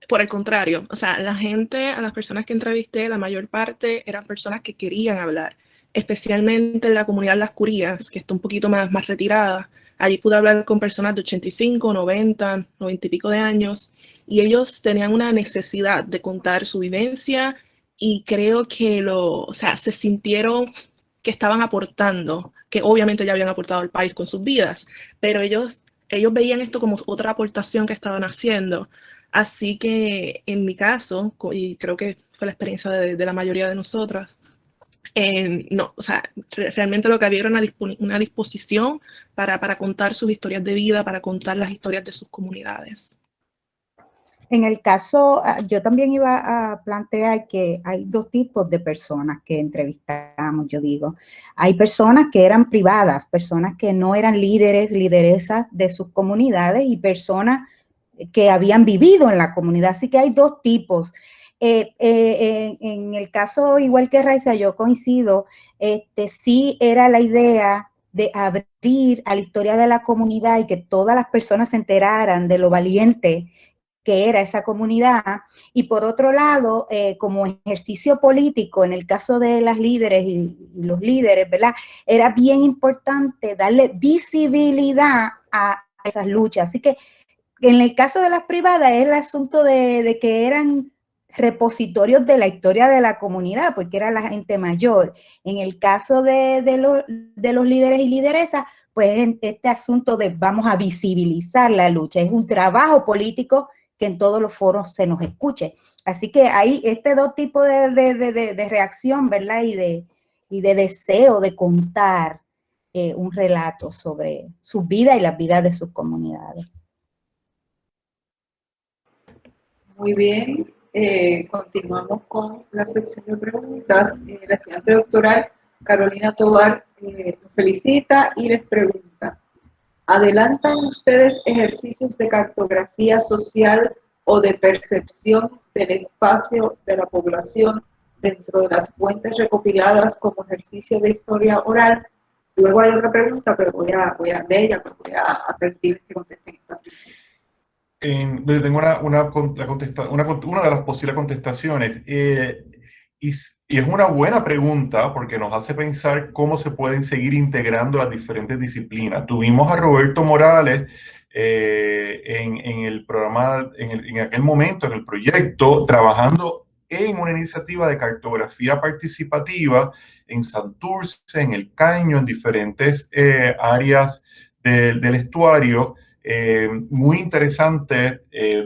por el contrario, o sea, la gente, a las personas que entrevisté, la mayor parte eran personas que querían hablar, especialmente en la comunidad Las Curías, que está un poquito más retirada. Allí pude hablar con personas de 85, 90, 90 y pico de años, y ellos tenían una necesidad de contar su vivencia y creo que o sea, se sintieron que estaban aportando, que obviamente ya habían aportado al país con sus vidas, pero ellos veían esto como otra aportación que estaban haciendo. Así que en mi caso, y creo que fue la experiencia de la mayoría de nosotras, no, o sea, realmente lo que había era una disposición para contar sus historias de vida, para contar las historias de sus comunidades. En el caso, yo también iba a plantear que hay dos tipos de personas que entrevistamos, yo digo. Hay personas que eran privadas, personas que no eran líderes, lideresas de sus comunidades y personas que habían vivido en la comunidad. Así que hay dos tipos. En el caso, igual que Raiza, yo coincido, sí era la idea de abrir a la historia de la comunidad y que todas las personas se enteraran de lo valiente que era esa comunidad, y por otro lado, como ejercicio político, en el caso de las líderes y los líderes, ¿verdad? Era bien importante darle visibilidad a esas luchas. Así que en el caso de las privadas es el asunto de que eran repositorios de la historia de la comunidad, porque era la gente mayor. En el caso de los líderes y lideresas, pues este asunto de vamos a visibilizar la lucha, es un trabajo político que en todos los foros se nos escuche. Así que hay dos tipos de reacción, ¿verdad? Y de deseo de contar un relato sobre su vida y las vidas de sus comunidades. Muy bien, continuamos con la sección de preguntas. La estudiante doctoral Carolina Tovar nos felicita y les pregunta: ¿adelantan ustedes ejercicios de cartografía social o de percepción del espacio de la población dentro de las fuentes recopiladas como ejercicio de historia oral? Luego hay otra pregunta, pero voy a leerla, pero voy a pedir que contesten esta pregunta. Tengo una de las posibles contestaciones. Y es una buena pregunta porque nos hace pensar cómo se pueden seguir integrando las diferentes disciplinas. Tuvimos a Roberto Morales en el programa, en aquel momento, en el proyecto, trabajando en una iniciativa de cartografía participativa en Santurce, en El Caño, en diferentes áreas del estuario, muy interesante,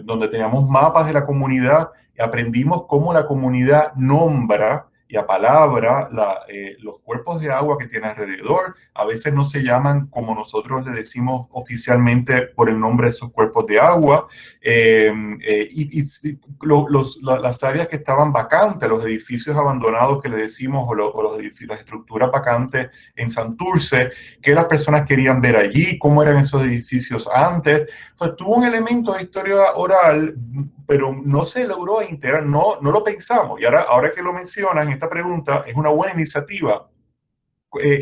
donde teníamos mapas de la comunidad. Aprendimos cómo la comunidad nombra y apalabra los cuerpos de agua que tiene alrededor. A veces no se llaman como nosotros le decimos oficialmente por el nombre de esos cuerpos de agua. Las áreas que estaban vacantes, los edificios abandonados que le decimos, o los edificios, las estructuras vacantes en Santurce, qué las personas querían ver allí, cómo eran esos edificios antes. Pues tuvo un elemento de historia oral, pero no se logró integrar, no lo pensamos. Y ahora que lo mencionas en esta pregunta, es una buena iniciativa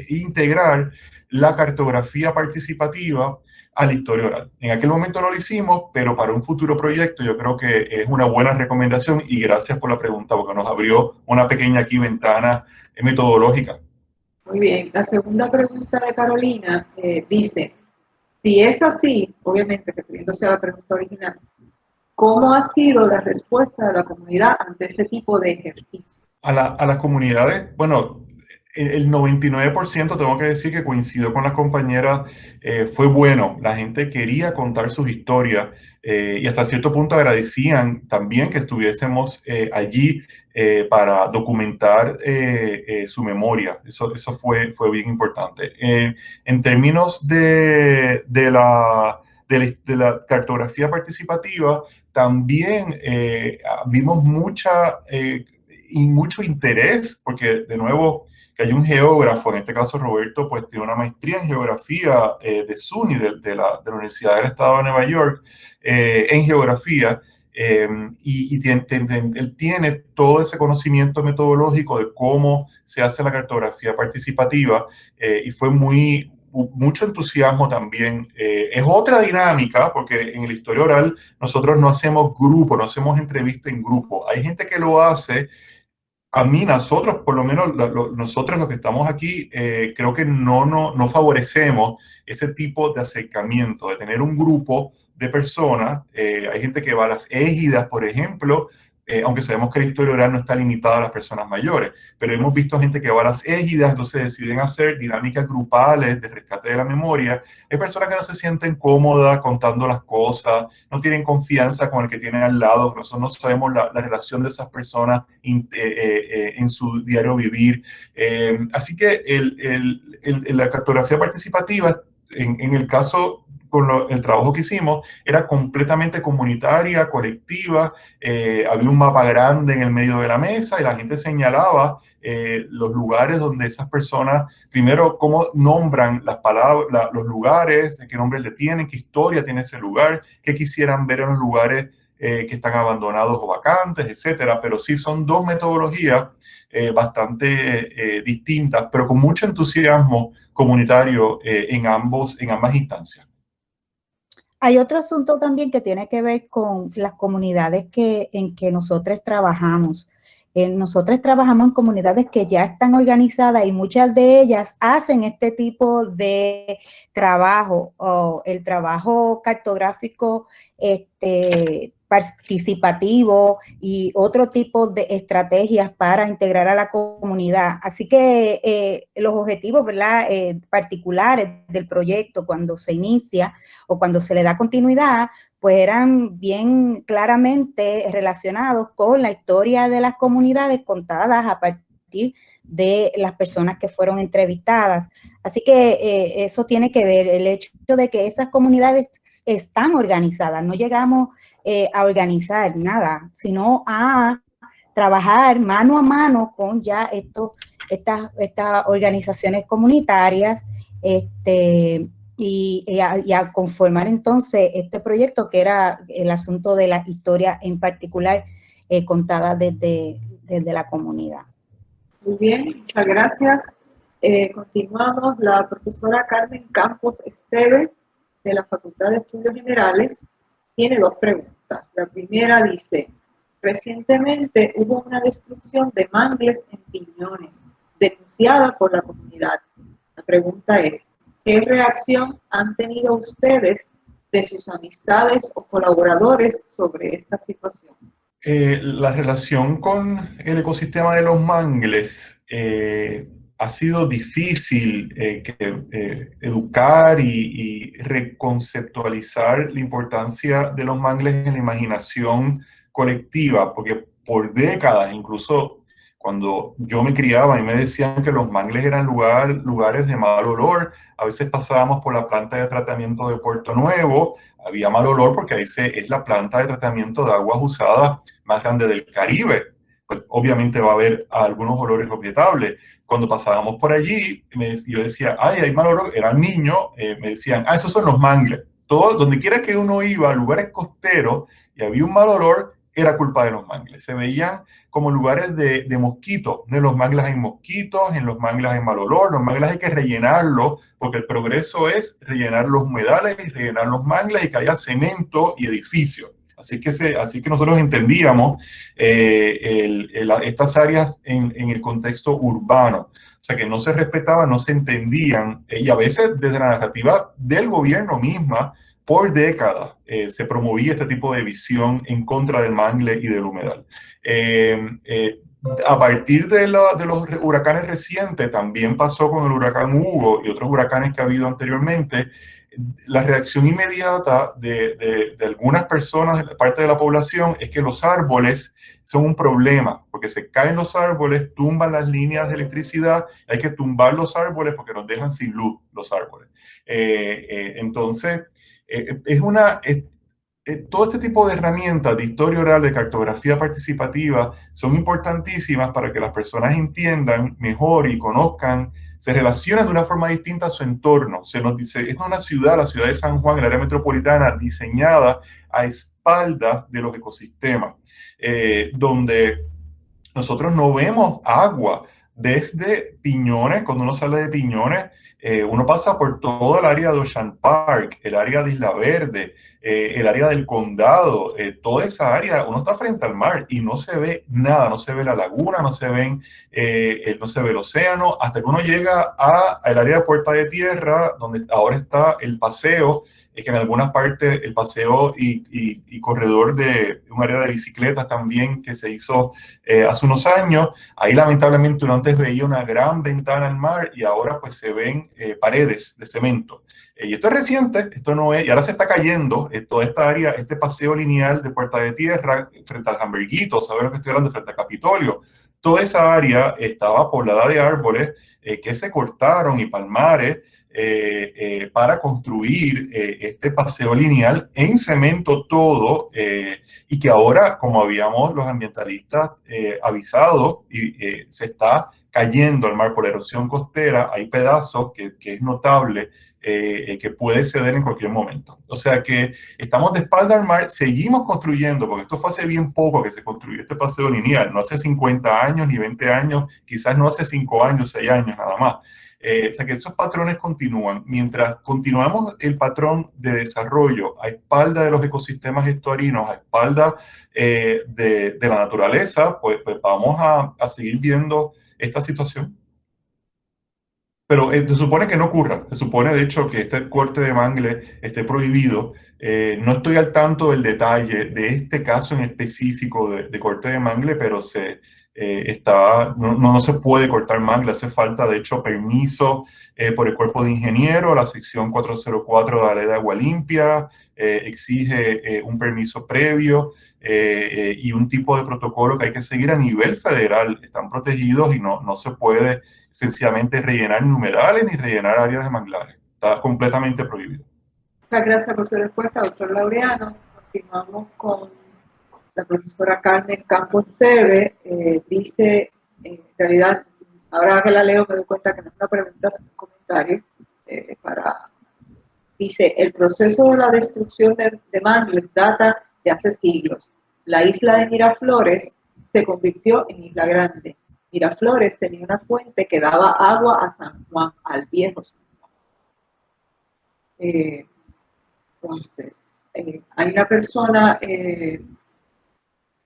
integrar la cartografía participativa a la historia oral. En aquel momento no lo hicimos, pero para un futuro proyecto yo creo que es una buena recomendación, y gracias por la pregunta porque nos abrió una pequeña aquí ventana metodológica. Muy bien. La segunda pregunta de Carolina dice, si es así, obviamente refiriéndose a la pregunta original, ¿cómo ha sido la respuesta de la comunidad ante ese tipo de ejercicio? A las comunidades, bueno, el 99% tengo que decir que coincido con las compañeras, fue bueno. La gente quería contar sus historias y hasta cierto punto agradecían también que estuviésemos allí para documentar su memoria. Eso fue bien importante. En términos de la cartografía participativa, también vimos mucho interés, porque de nuevo, que hay un geógrafo, en este caso Roberto, pues tiene una maestría en geografía de SUNY, de la Universidad del Estado de Nueva York, en geografía, y él tiene todo ese conocimiento metodológico de cómo se hace la cartografía participativa, y fue mucho entusiasmo también. Es otra dinámica, porque en la historia oral nosotros no hacemos grupo, no hacemos entrevista en grupo. Hay gente que lo hace. A mí, nosotros, por lo menos nosotros los que estamos aquí, creo que no favorecemos ese tipo de acercamiento, de tener un grupo de personas. Hay gente que va a las égidas, por ejemplo, aunque sabemos que la historia oral no está limitada a las personas mayores, pero hemos visto gente que va a las égidas, entonces deciden hacer dinámicas grupales de rescate de la memoria. Hay personas que no se sienten cómodas contando las cosas, no tienen confianza con el que tienen al lado, nosotros no sabemos la relación de esas personas en su diario vivir. Así que la cartografía participativa, en el caso con el trabajo que hicimos, era completamente comunitaria, colectiva. Había un mapa grande en el medio de la mesa y la gente señalaba los lugares donde esas personas, primero, cómo nombran las palabras, los lugares, qué nombres le tienen, qué historia tiene ese lugar, qué quisieran ver en los lugares que están abandonados o vacantes, etcétera. Pero sí son dos metodologías bastante distintas, pero con mucho entusiasmo comunitario en ambas instancias. Hay otro asunto también que tiene que ver con las comunidades en que nosotros trabajamos. Nosotros trabajamos en comunidades que ya están organizadas y muchas de ellas hacen este tipo de trabajo, o el trabajo cartográfico participativo y otro tipo de estrategias para integrar a la comunidad. Así que los objetivos, ¿verdad?, particulares del proyecto cuando se inicia o cuando se le da continuidad, pues eran bien claramente relacionados con la historia de las comunidades contadas a partir de las personas que fueron entrevistadas. Así que eso tiene que ver, el hecho de que esas comunidades están organizadas, no llegamos a organizar nada, sino a trabajar mano a mano con ya estas organizaciones comunitarias, y a conformar entonces este proyecto, que era el asunto de la historia en particular contada desde la comunidad. Muy bien, muchas gracias. Continuamos. La profesora Carmen Campos Esteve, de la Facultad de Estudios Generales, tiene dos preguntas. La primera dice, Recientemente hubo una destrucción de mangles en Piñones, denunciada por la comunidad. La pregunta es, ¿qué reacción han tenido ustedes de sus amistades o colaboradores sobre esta situación? La relación con el ecosistema de los mangles ha sido difícil educar y reconceptualizar la importancia de los mangles en la imaginación colectiva, porque por décadas, incluso cuando yo me criaba y me decían que los mangles eran lugares de mal olor, a veces pasábamos por la planta de tratamiento de Puerto Nuevo, había mal olor porque ahí es la planta de tratamiento de aguas usadas más grande del Caribe. Pues obviamente va a haber algunos olores objetables. Cuando pasábamos por allí, yo decía, ay, hay mal olor, era niño, me decían, ah, esos son los mangles. Todo, donde quiera que uno iba, a lugares costeros, y había un mal olor, era culpa de los mangles. Se veían como lugares de mosquitos. En los mangles hay mosquitos, en los mangles hay mal olor, los mangles hay que rellenarlos, porque el progreso es rellenar los humedales y rellenar los mangles y que haya cemento y edificios. Así que nosotros entendíamos estas áreas en el contexto urbano. O sea, que no se respetaban, no se entendían, y a veces desde la narrativa del gobierno misma, por décadas se promovía este tipo de visión en contra del mangle y del humedal. A partir de los huracanes recientes, también pasó con el huracán Hugo y otros huracanes que ha habido anteriormente, la reacción inmediata de algunas personas, de parte de la población, es que los árboles son un problema, porque se caen los árboles, tumban las líneas de electricidad, hay que tumbar los árboles porque nos dejan sin luz los árboles. Entonces, todo este tipo de herramientas de historia oral, de cartografía participativa, son importantísimas para que las personas entiendan mejor y conozcan, se relacionan de una forma distinta a su entorno. Se nos dice, es una ciudad, la ciudad de San Juan, el área metropolitana, diseñada a espaldas de los ecosistemas, donde nosotros no vemos agua desde Piñones. Cuando uno sale de Piñones, uno pasa por todo el área de Ocean Park, el área de Isla Verde, el área del condado, toda esa área, uno está frente al mar y no se ve nada, no se ve la laguna, no se ve el océano, hasta que uno llega al área de Puerta de Tierra, donde ahora está el paseo, que en algunas partes el paseo y corredor de un área de bicicletas también que se hizo hace unos años. Ahí lamentablemente uno antes veía una gran ventana al mar y ahora pues se ven paredes de cemento. Y esto es reciente, esto no es, y ahora se está cayendo toda esta área, este paseo lineal de Puerta de Tierra frente al Hamburguito, ¿saben lo que estoy hablando? Frente al Capitolio. Toda esa área estaba poblada de árboles que se cortaron y palmares para construir este paseo lineal en cemento todo, y que ahora, como habíamos los ambientalistas avisado, se está cayendo al mar por erosión costera. Hay pedazos que es notable que puede ceder en cualquier momento. O sea que estamos de espalda al mar, seguimos construyendo, porque esto fue hace bien poco que se construyó este paseo lineal, no hace 50 años ni 20 años, quizás no hace 5 años, 6 años nada más. O sea que esos patrones continúan. Mientras continuamos el patrón de desarrollo a espalda de los ecosistemas estuarinos, a espalda de la naturaleza, pues vamos a seguir viendo esta situación. Pero se supone que no ocurra. Se supone, de hecho, que este corte de mangle esté prohibido. No estoy al tanto del detalle de este caso en específico de corte de mangle, pero no se puede cortar mangle. Hace falta, de hecho, permiso por el cuerpo de ingeniero. La sección 404 de la ley de agua limpia exige un permiso previo y un tipo de protocolo que hay que seguir a nivel federal. Están protegidos y no se puede sencillamente rellenar humedales ni rellenar áreas de manglares. Está completamente prohibido. Muchas gracias por su respuesta, doctor Laureano. Continuamos con la profesora Carmen Campos Teve. Dice, en realidad, ahora que la leo me doy cuenta que no es una pregunta, es un comentario. Dice, el proceso de la destrucción de mangles data de hace siglos. La isla de Miraflores se convirtió en Isla Grande. Miraflores tenía una fuente que daba agua a San Juan, al viejo San Juan. Entonces, hay una persona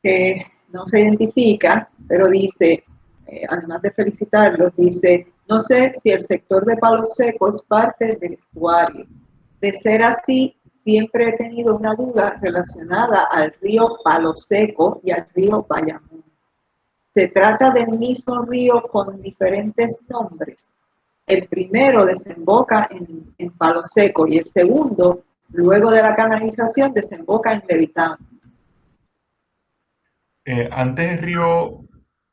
que no se identifica, pero dice, además de felicitarlos, dice, no sé si el sector de Palo Seco es parte del estuario. De ser así, siempre he tenido una duda relacionada al río Palo Seco y al río Bayamón. Se trata del mismo río con diferentes nombres. El primero desemboca en Palo Seco y el segundo, luego de la canalización, desemboca en Levitán. Antes el río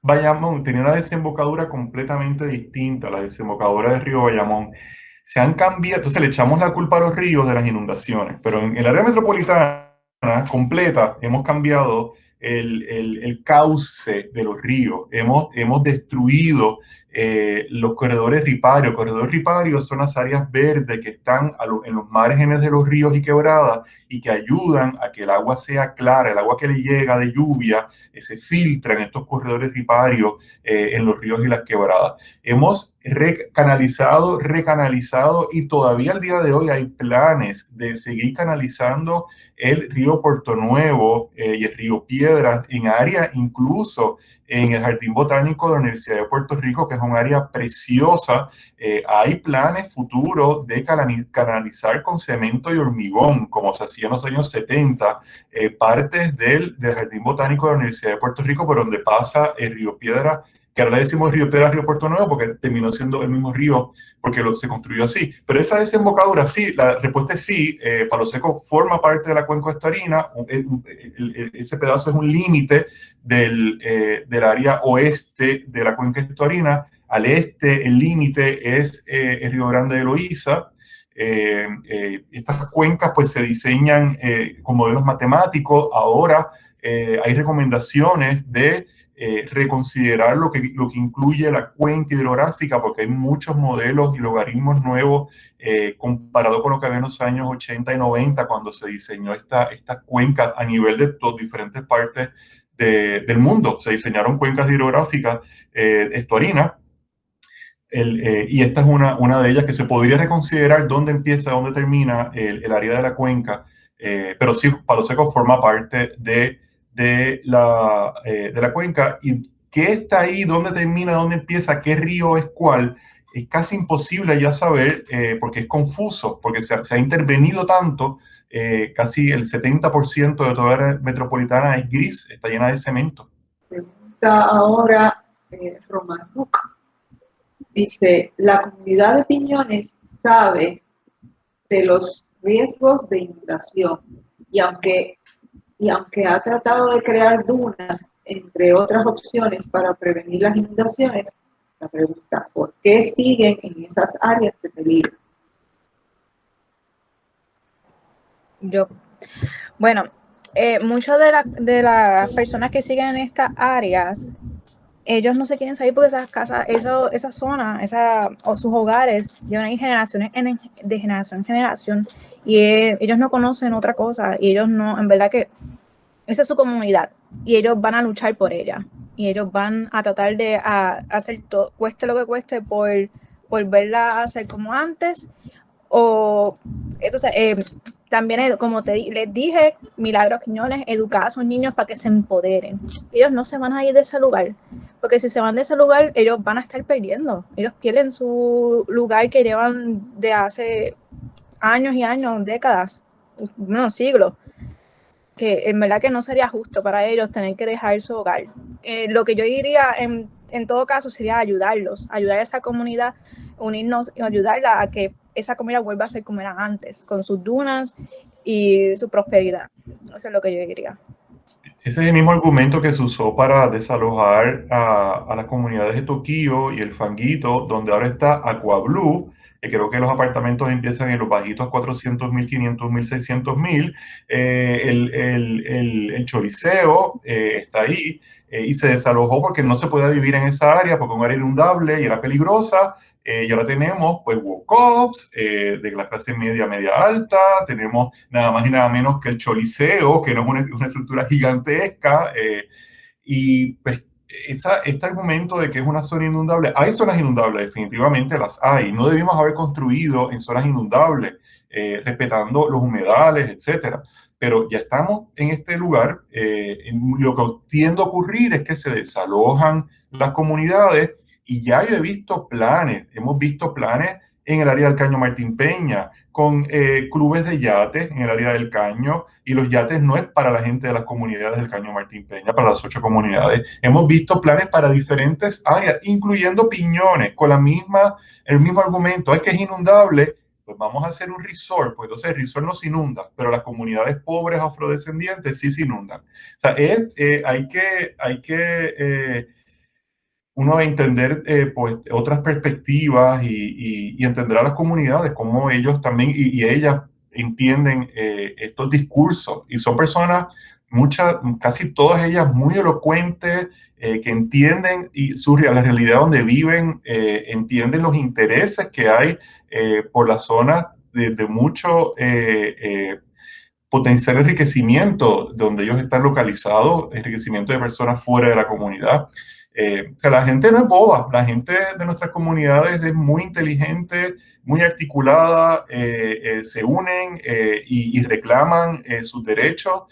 Bayamón tenía una desembocadura completamente distinta, la desembocadura del río Bayamón. Se han cambiado, entonces le echamos la culpa a los ríos de las inundaciones, pero en el área metropolitana completa hemos cambiado el cauce de los ríos, hemos destruido los corredores riparios. Corredores riparios son las áreas verdes que están en los márgenes de los ríos y quebradas y que ayudan a que el agua sea clara, el agua que le llega de lluvia se filtra en estos corredores riparios en los ríos y las quebradas. Hemos recanalizado y todavía al día de hoy hay planes de seguir canalizando el río Puerto Nuevo y el río Piedras en área, incluso en el Jardín Botánico de la Universidad de Puerto Rico, que es un área preciosa. Hay planes futuros de canalizar con cemento y hormigón, como se hacía en los años 70, partes del Jardín Botánico de la Universidad de Puerto Rico, por donde pasa el río Piedras, que ahora le decimos río Piedras, río Puerto Nuevo, porque terminó siendo el mismo río, porque se construyó así. Pero esa desembocadura, sí, la respuesta es sí. Palo Seco forma parte de la cuenca estuarina. Ese pedazo es un límite del área oeste de la cuenca estuarina. Al este, el límite es el Río Grande de Loíza. Estas cuencas pues se diseñan con modelos matemáticos. Ahora hay recomendaciones de reconsiderar lo que incluye la cuenca hidrográfica, porque hay muchos modelos y logaritmos nuevos comparado con lo que había en los años 80 y 90 cuando se diseñó estas cuencas a nivel de diferentes partes del mundo. Se diseñaron cuencas hidrográficas estuarinas. Y esta es una de ellas que se podría reconsiderar dónde empieza, dónde termina el área de la cuenca, pero sí, Palo Seco forma parte de la cuenca. ¿Y qué está ahí? ¿Dónde termina? ¿Dónde empieza? ¿Qué río es cuál? Es casi imposible ya saber porque es confuso, porque se ha intervenido tanto, casi el 70% de toda la metropolitana es gris, está llena de cemento. Pregunta ahora Román Buc. Dice, la comunidad de Piñones sabe de los riesgos de inundación y aunque ha tratado de crear dunas, entre otras opciones, para prevenir las inundaciones, la pregunta, ¿por qué siguen en esas áreas de peligro? Muchas de las personas que siguen en estas áreas, ellos no se quieren salir porque esas casas, esa zona, o sus hogares llevan ahí generaciones de generación en generación y ellos no conocen otra cosa y ellos no, en verdad que esa es su comunidad y ellos van a luchar por ella y ellos van a tratar de hacer todo, cueste lo que cueste, por volverla a hacer como antes. Entonces, también, como les dije, Milagros Quiñones, educar a sus niños para que se empoderen. Ellos no se van a ir de ese lugar, porque si se van de ese lugar, ellos van a estar perdiendo. Ellos pierden su lugar que llevan de hace años y años, décadas, siglos. Que en verdad que no sería justo para ellos tener que dejar su hogar. Lo que yo diría en todo caso sería ayudar a esa comunidad, unirnos y ayudarla a que esa comunidad vuelva a ser como era antes, con sus dunas y su prosperidad. Eso es lo que yo diría. Ese es el mismo argumento que se usó para desalojar a las comunidades de Toquillo y el Fanguito, donde ahora está Aquablue. Creo que los apartamentos empiezan en los bajitos 400,000, 500,000, 600,000. El Choliseo está ahí y se desalojó porque no se podía vivir en esa área, porque era inundable y era peligrosa. Y ahora tenemos pues walk-ups de la clase media alta, tenemos nada más y nada menos que el Choliseo, que no es una estructura gigantesca, y pues este argumento de que es una zona inundable, hay zonas inundables, definitivamente las hay, no debimos haber construido en zonas inundables, respetando los humedales, etcétera. pero ya estamos en este lugar. Lo que tiende a ocurrir es que se desalojan las comunidades y ya yo he visto planes, hemos visto planes en el área del Caño Martín Peña, con clubes de yates en el área del Caño, y los yates no es para la gente de las comunidades del Caño Martín Peña, para las 8 comunidades. Hemos visto planes para diferentes áreas, incluyendo Piñones, con el mismo argumento, es que es inundable, pues vamos a hacer un resort, pues entonces el resort no se inunda, pero las comunidades pobres afrodescendientes sí se inundan. O sea, hay que uno entender pues otras perspectivas y entender a las comunidades, cómo ellos también y ellas entienden estos discursos. Y son personas, casi todas ellas muy elocuentes, que entienden la realidad donde viven, entienden los intereses que hay por la zona de mucho potencial enriquecimiento donde ellos están localizados, enriquecimiento de personas fuera de la comunidad. Que la gente no es boba, la gente de nuestras comunidades es muy inteligente, muy articulada, se unen y reclaman sus derechos.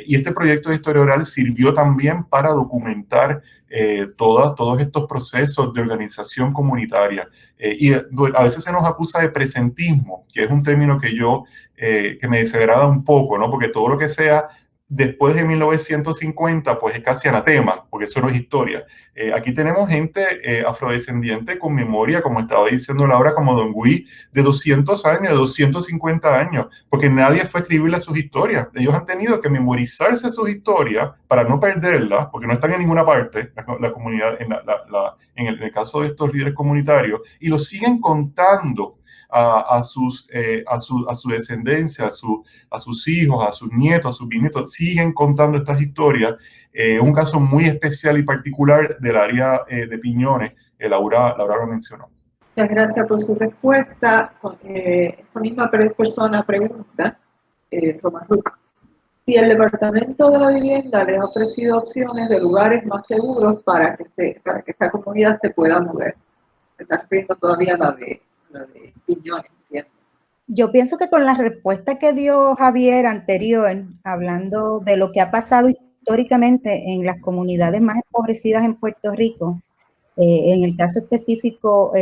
Y este proyecto de historia oral sirvió también para documentar todos estos procesos de organización comunitaria. Y a veces se nos acusa de presentismo, que es un término que me desagrada un poco, ¿no? Porque todo lo que sea después de 1950, pues es casi anatema, porque eso no es historia. Aquí tenemos gente afrodescendiente con memoria, como estaba diciendo Laura, como Don Gui, de 200 años, de 250 años, porque nadie fue a escribirle sus historias. Ellos han tenido que memorizarse sus historias para no perderlas, porque no están en ninguna parte, la comunidad, en el caso de estos líderes comunitarios, y lo siguen contando a su descendencia, a sus hijos, a sus nietos, a sus bisnietos, siguen contando estas historias. Un caso muy especial y particular del área de Piñones, Laura lo mencionó. Muchas gracias por su respuesta. Esta misma persona pregunta, Tomás Luca, si el Departamento de la Vivienda le ha ofrecido opciones de lugares más seguros para que esa comunidad se pueda mover. Se está refiriendo todavía a la de Piñones, ¿entiendes? Yo pienso que con la respuesta que dio Javier anterior, hablando de lo que ha pasado históricamente en las comunidades más empobrecidas en Puerto Rico, en el caso específico,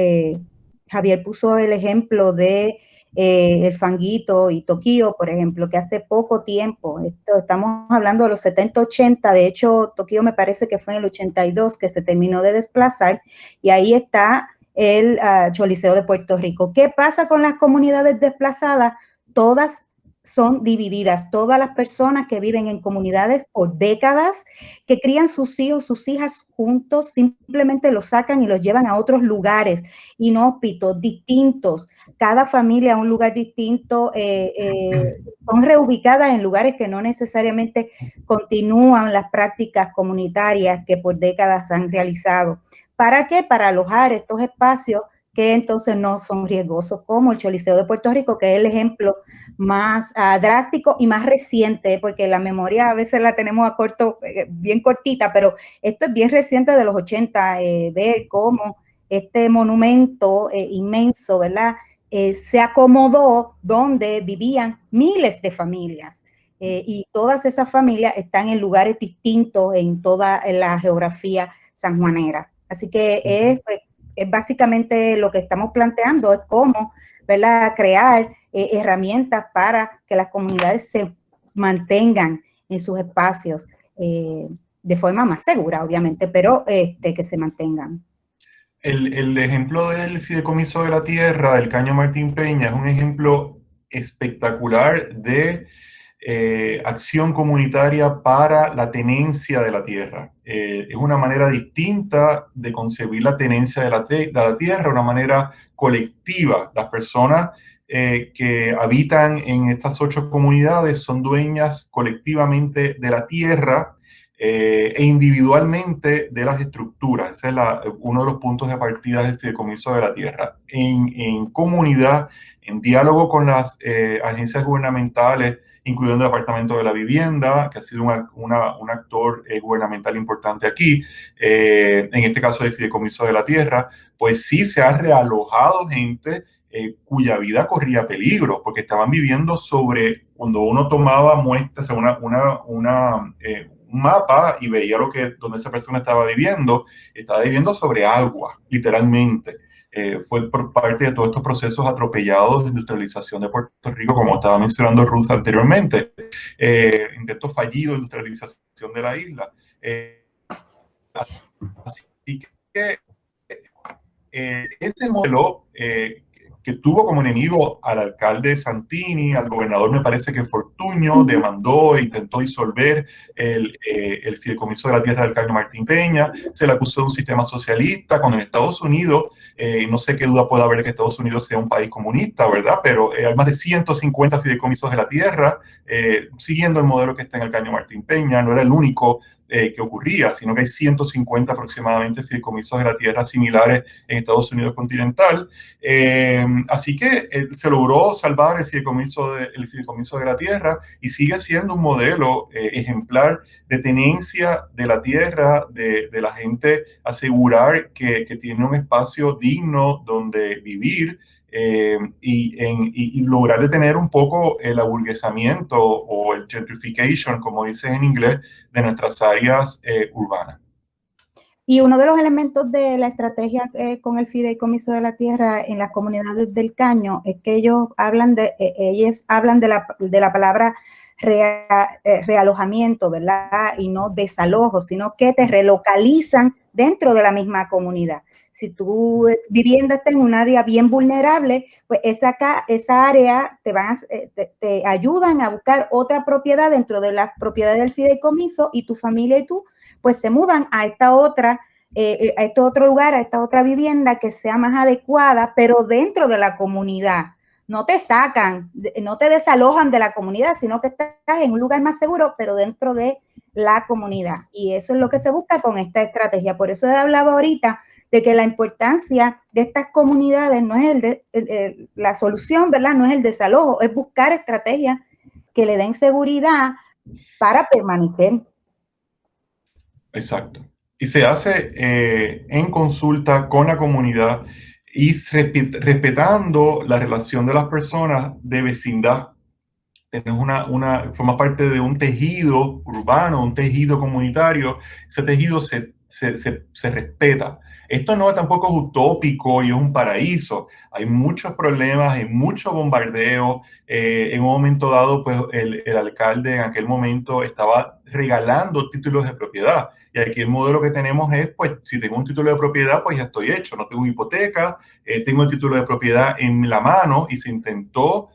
Javier puso el ejemplo de el Fanguito y Tokio, por ejemplo, que hace poco tiempo, estamos hablando de los 70, 80, de hecho, Tokio me parece que fue en el 82 que se terminó de desplazar, y ahí está el Choliseo de Puerto Rico. ¿Qué pasa con las comunidades desplazadas? Todas son divididas, todas las personas que viven en comunidades por décadas, que crían sus hijos, sus hijas juntos, simplemente los sacan y los llevan a otros lugares inhóspitos, distintos, cada familia a un lugar distinto, son reubicadas en lugares que no necesariamente continúan las prácticas comunitarias que por décadas han realizado. ¿Para qué? Para alojar estos espacios que entonces no son riesgosos, como el Choliseo de Puerto Rico, que es el ejemplo más drástico y más reciente, porque la memoria a veces la tenemos a corto, bien cortita, pero esto es bien reciente, de los 80, ver cómo este monumento inmenso, ¿verdad? Se acomodó donde vivían miles de familias. Y todas esas familias están en lugares distintos en toda la geografía sanjuanera. Así que es básicamente lo que estamos planteando, es cómo, ¿verdad?, crear herramientas para que las comunidades se mantengan en sus espacios de forma más segura, obviamente, pero que se mantengan. El ejemplo del Fideicomiso de la Tierra, del Caño Martín Peña, es un ejemplo espectacular de acción comunitaria para la tenencia de la tierra. Es una manera distinta de concebir la tenencia de la tierra, una manera colectiva. Las personas que habitan en estas 8 comunidades son dueñas colectivamente de la tierra e individualmente de las estructuras. Ese es uno de los puntos de partida del Fideicomiso de la Tierra. En comunidad, en diálogo con las agencias gubernamentales, incluyendo el Departamento de la Vivienda, que ha sido un actor gubernamental importante aquí, en este caso del Fideicomiso de la Tierra, pues sí se ha realojado gente cuya vida corría peligro, porque estaban viviendo sobre cuando uno tomaba muestras, un mapa y veía donde esa persona estaba viviendo sobre agua, literalmente. Fue por parte de todos estos procesos atropellados de industrialización de Puerto Rico, como estaba mencionando Ruth anteriormente, intentos fallidos de industrialización de la isla. Así que ese modelo que tuvo como enemigo al alcalde Santini, al gobernador me parece que Fortuño, demandó e intentó disolver el fideicomiso de la tierra del Caño Martín Peña, se le acusó de un sistema socialista, cuando en Estados Unidos, no sé qué duda puede haber de que Estados Unidos sea un país comunista, ¿verdad? Pero hay más de 150 fideicomisos de la tierra, siguiendo el modelo que está en el Caño Martín Peña, no era el único que ocurría, sino que hay 150 aproximadamente fideicomisos de la tierra similares en Estados Unidos continental. Así que se logró salvar el fideicomiso de la tierra y sigue siendo un modelo ejemplar de tenencia de la tierra, de la gente asegurar que tiene un espacio digno donde vivir. Y lograr detener un poco el aburguesamiento o el gentrification, como dices en inglés, de nuestras áreas urbanas. Y uno de los elementos de la estrategia con el fideicomiso de la tierra en las comunidades del Caño es que ellos hablan de la palabra realojamiento, ¿verdad? Y no desalojo, sino que te relocalizan dentro de la misma comunidad. Si tu vivienda está en un área bien vulnerable, pues esa área te ayudan a buscar otra propiedad dentro de las propiedades del fideicomiso y tu familia y tú pues se mudan a este otro lugar, a esta otra vivienda que sea más adecuada, pero dentro de la comunidad. No te sacan, no te desalojan de la comunidad, sino que estás en un lugar más seguro, pero dentro de la comunidad. Y eso es lo que se busca con esta estrategia. Por eso hablaba ahorita de que la importancia de estas comunidades no es la solución, ¿verdad? No es el desalojo, es buscar estrategias que le den seguridad para permanecer. Exacto. Y se hace en consulta con la comunidad y respetando la relación de las personas de vecindad. Forma parte de un tejido urbano, un tejido comunitario. Ese tejido se respeta. Esto no tampoco es utópico y es un paraíso. Hay muchos problemas, hay mucho bombardeo. En un momento dado, pues el alcalde en aquel momento estaba regalando títulos de propiedad. Y aquí el modelo que tenemos es, pues, si tengo un título de propiedad, pues ya estoy hecho. No tengo hipoteca, tengo el título de propiedad en la mano y se intentó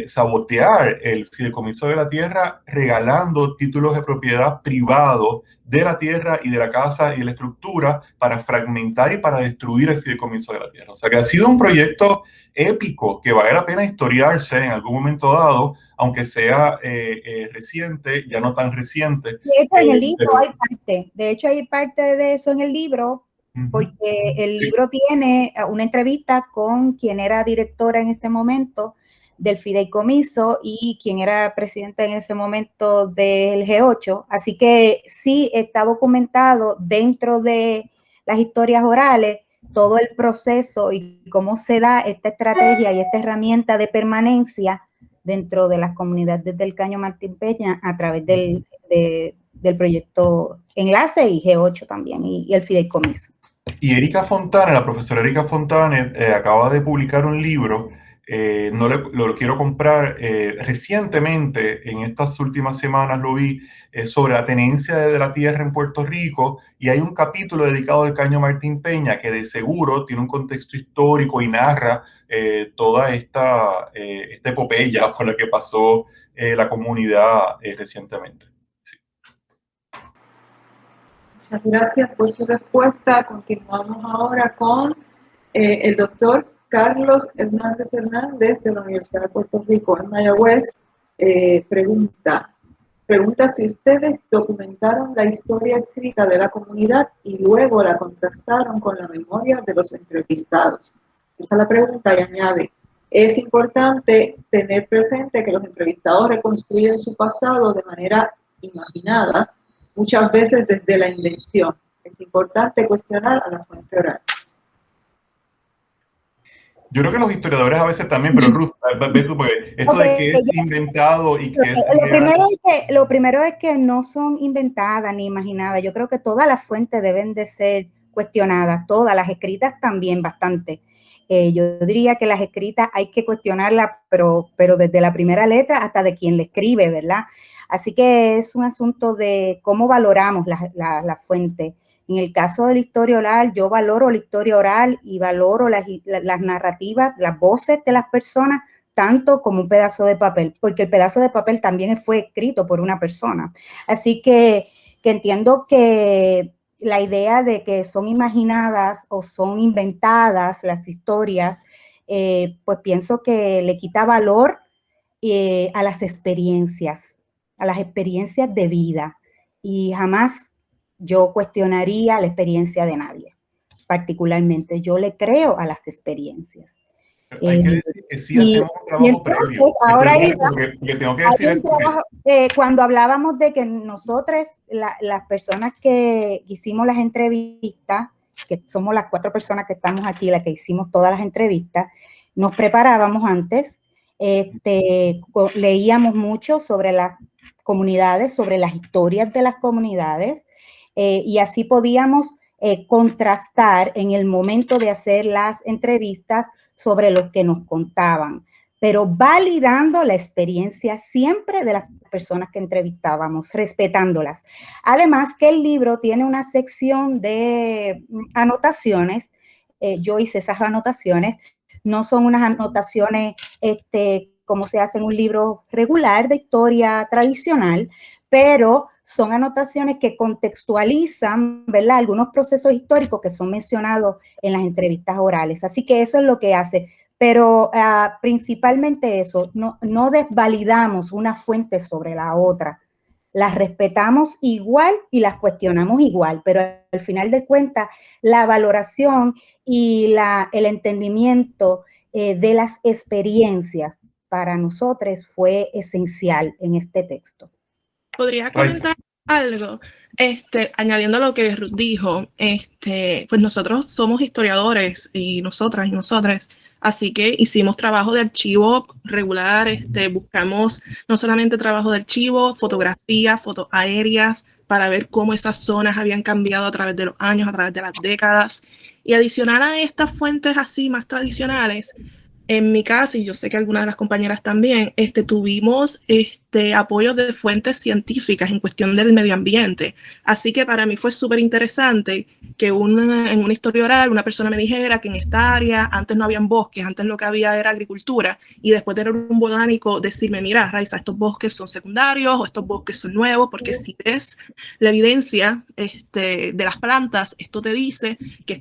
sabotear el fideicomiso de la tierra regalando títulos de propiedad privados de la tierra y de la casa y de la estructura para fragmentar y para destruir el fideicomiso de la tierra. O sea que ha sido un proyecto épico que vale la pena historiarse en algún momento dado, aunque sea reciente, ya no tan reciente. De hecho, en el libro hay parte. De hecho, hay parte de eso en el libro, porque el libro tiene una entrevista con quien era directora en ese momento del fideicomiso y quien era presidente en ese momento del G8. Así que sí está documentado dentro de las historias orales todo el proceso y cómo se da esta estrategia y esta herramienta de permanencia dentro de las comunidades del Caño Martín Peña a través del proyecto Enlace y G8 también y el fideicomiso. Y Erika Fontane, la profesora Erika Fontane, acaba de publicar un libro. Lo quiero comprar recientemente, en estas últimas semanas lo vi, sobre la tenencia de la tierra en Puerto Rico, y hay un capítulo dedicado al Caño Martín Peña que de seguro tiene un contexto histórico y narra toda esta epopeya por la que pasó la comunidad recientemente. Sí. Muchas gracias por su respuesta. Continuamos ahora con el doctor Carlos Hernández de la Universidad de Puerto Rico en Mayagüez. Pregunta si ustedes documentaron la historia escrita de la comunidad y luego la contrastaron con la memoria de los entrevistados. Esa es la pregunta y añade, es importante tener presente que los entrevistados reconstruyen su pasado de manera imaginada, muchas veces desde la invención. Es importante cuestionar a la fuente oral. Yo creo que los historiadores a veces también, pero Ruth, ve tú, porque esto de qué es inventado y qué es real. Lo primero es que no son inventadas ni imaginadas. Yo creo que todas las fuentes deben de ser cuestionadas, todas, las escritas también bastante. Yo diría que las escritas hay que cuestionarlas, pero desde la primera letra hasta de quien le escribe, ¿verdad? Así que es un asunto de cómo valoramos la fuente. En el caso de la historia oral, yo valoro la historia oral y valoro las narrativas, las voces de las personas, tanto como un pedazo de papel, porque el pedazo de papel también fue escrito por una persona. Así que entiendo que la idea de que son imaginadas o son inventadas las historias, pues pienso que le quita valor a las experiencias de vida, y jamás yo cuestionaría la experiencia de nadie. Particularmente, yo le creo a las experiencias. Hay que decir que sí hacemos un trabajo previo. Ahora tengo que decir esto. Cuando hablábamos de que nosotros, las personas que hicimos las entrevistas, que somos las 4 personas que estamos aquí, las que hicimos todas las entrevistas, nos preparábamos antes, leíamos mucho sobre las comunidades, sobre las historias de las comunidades, y así podíamos contrastar en el momento de hacer las entrevistas sobre lo que nos contaban, pero validando la experiencia siempre de las personas que entrevistábamos, respetándolas. Además que el libro tiene una sección de anotaciones, yo hice esas anotaciones, no son unas anotaciones como se hace en un libro regular de historia tradicional, pero son anotaciones que contextualizan, ¿verdad?, algunos procesos históricos que son mencionados en las entrevistas orales. Así que eso es lo que hace. Pero principalmente eso, no desvalidamos una fuente sobre la otra. Las respetamos igual y las cuestionamos igual, pero al final de cuentas, la valoración y el entendimiento de las experiencias para nosotros fue esencial en este texto. ¿Podría comentar algo? Añadiendo a lo que Ruth dijo, pues nosotros somos historiadores y nosotras y nosotros, así que hicimos trabajo de archivo regular, buscamos no solamente trabajo de archivo, fotografías, fotos aéreas, para ver cómo esas zonas habían cambiado a través de los años, a través de las décadas, y adicional a estas fuentes así más tradicionales, en mi caso, y yo sé que algunas de las compañeras también, tuvimos apoyo de fuentes científicas en cuestión del medio ambiente. Así que para mí fue súper interesante que en una historia oral una persona me dijera que en esta área antes no habían bosques, antes lo que había era agricultura, y después de un botánico decirme, mira, Raiza, estos bosques son secundarios o estos bosques son nuevos, porque si ves la evidencia de las plantas, esto te dice que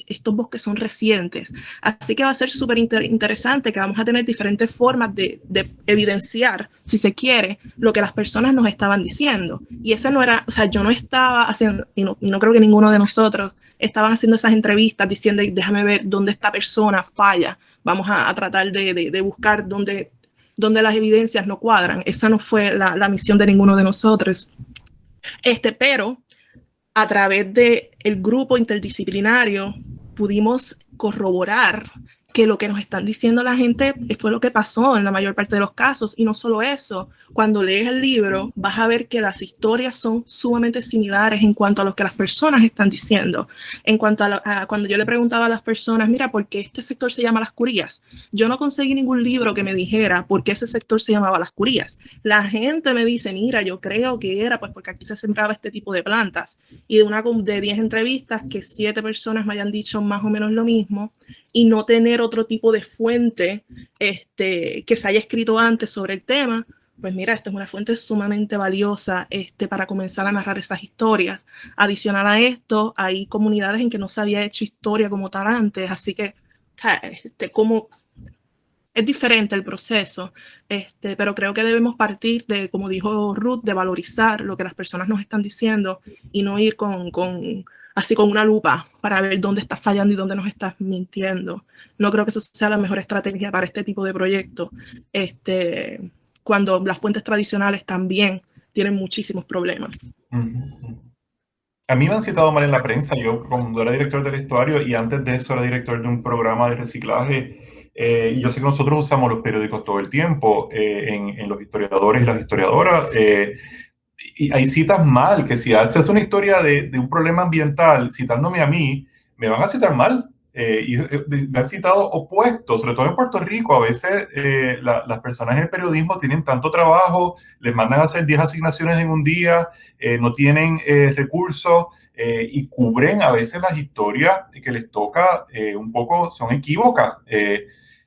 estos bosques son recientes. Así que va a ser súper interesante que vamos a tener diferentes formas de evidenciar, si se quiere, lo que las personas nos estaban diciendo. Y ese no era, o sea, yo no estaba haciendo, y no creo que ninguno de nosotros estaban haciendo esas entrevistas diciendo, déjame ver dónde esta persona falla, vamos a tratar de buscar dónde las evidencias no cuadran. Esa no fue la misión de ninguno de nosotros. Pero a través del grupo interdisciplinario pudimos corroborar que lo que nos están diciendo la gente fue lo que pasó en la mayor parte de los casos. Y no solo eso, cuando lees el libro vas a ver que las historias son sumamente similares en cuanto a lo que las personas están diciendo. En cuanto a cuando yo le preguntaba a las personas, mira, ¿por qué este sector se llama Las Curías? Yo no conseguí ningún libro que me dijera por qué ese sector se llamaba Las Curías. La gente me dice, mira, yo creo que era pues porque aquí se sembraba este tipo de plantas. Y de 10 entrevistas, que 7 personas me hayan dicho más o menos lo mismo, y no tener otro tipo de fuente que se haya escrito antes sobre el tema, pues mira, esta es una fuente sumamente valiosa para comenzar a narrar esas historias. Adicional a esto, hay comunidades en que no se había hecho historia como tal antes, así que como es diferente el proceso, pero creo que debemos partir de, como dijo Ruth, de valorizar lo que las personas nos están diciendo y no ir así con una lupa para ver dónde estás fallando y dónde nos estás mintiendo. No creo que eso sea la mejor estrategia para este tipo de proyectos, cuando las fuentes tradicionales también tienen muchísimos problemas. A mí me han citado mal en la prensa. Yo, cuando era director del estuario y antes de eso era director de un programa de reciclaje, y yo sé que nosotros usamos los periódicos todo el tiempo, en los historiadores y las historiadoras, y hay citas mal, que si haces una historia de un problema ambiental citándome a mí, me van a citar mal. Y me han citado opuestos, sobre todo en Puerto Rico. A veces las personas en el periodismo tienen tanto trabajo, les mandan a hacer 10 asignaciones en un día, no tienen recursos, y cubren a veces las historias que les toca un poco, son equívocas.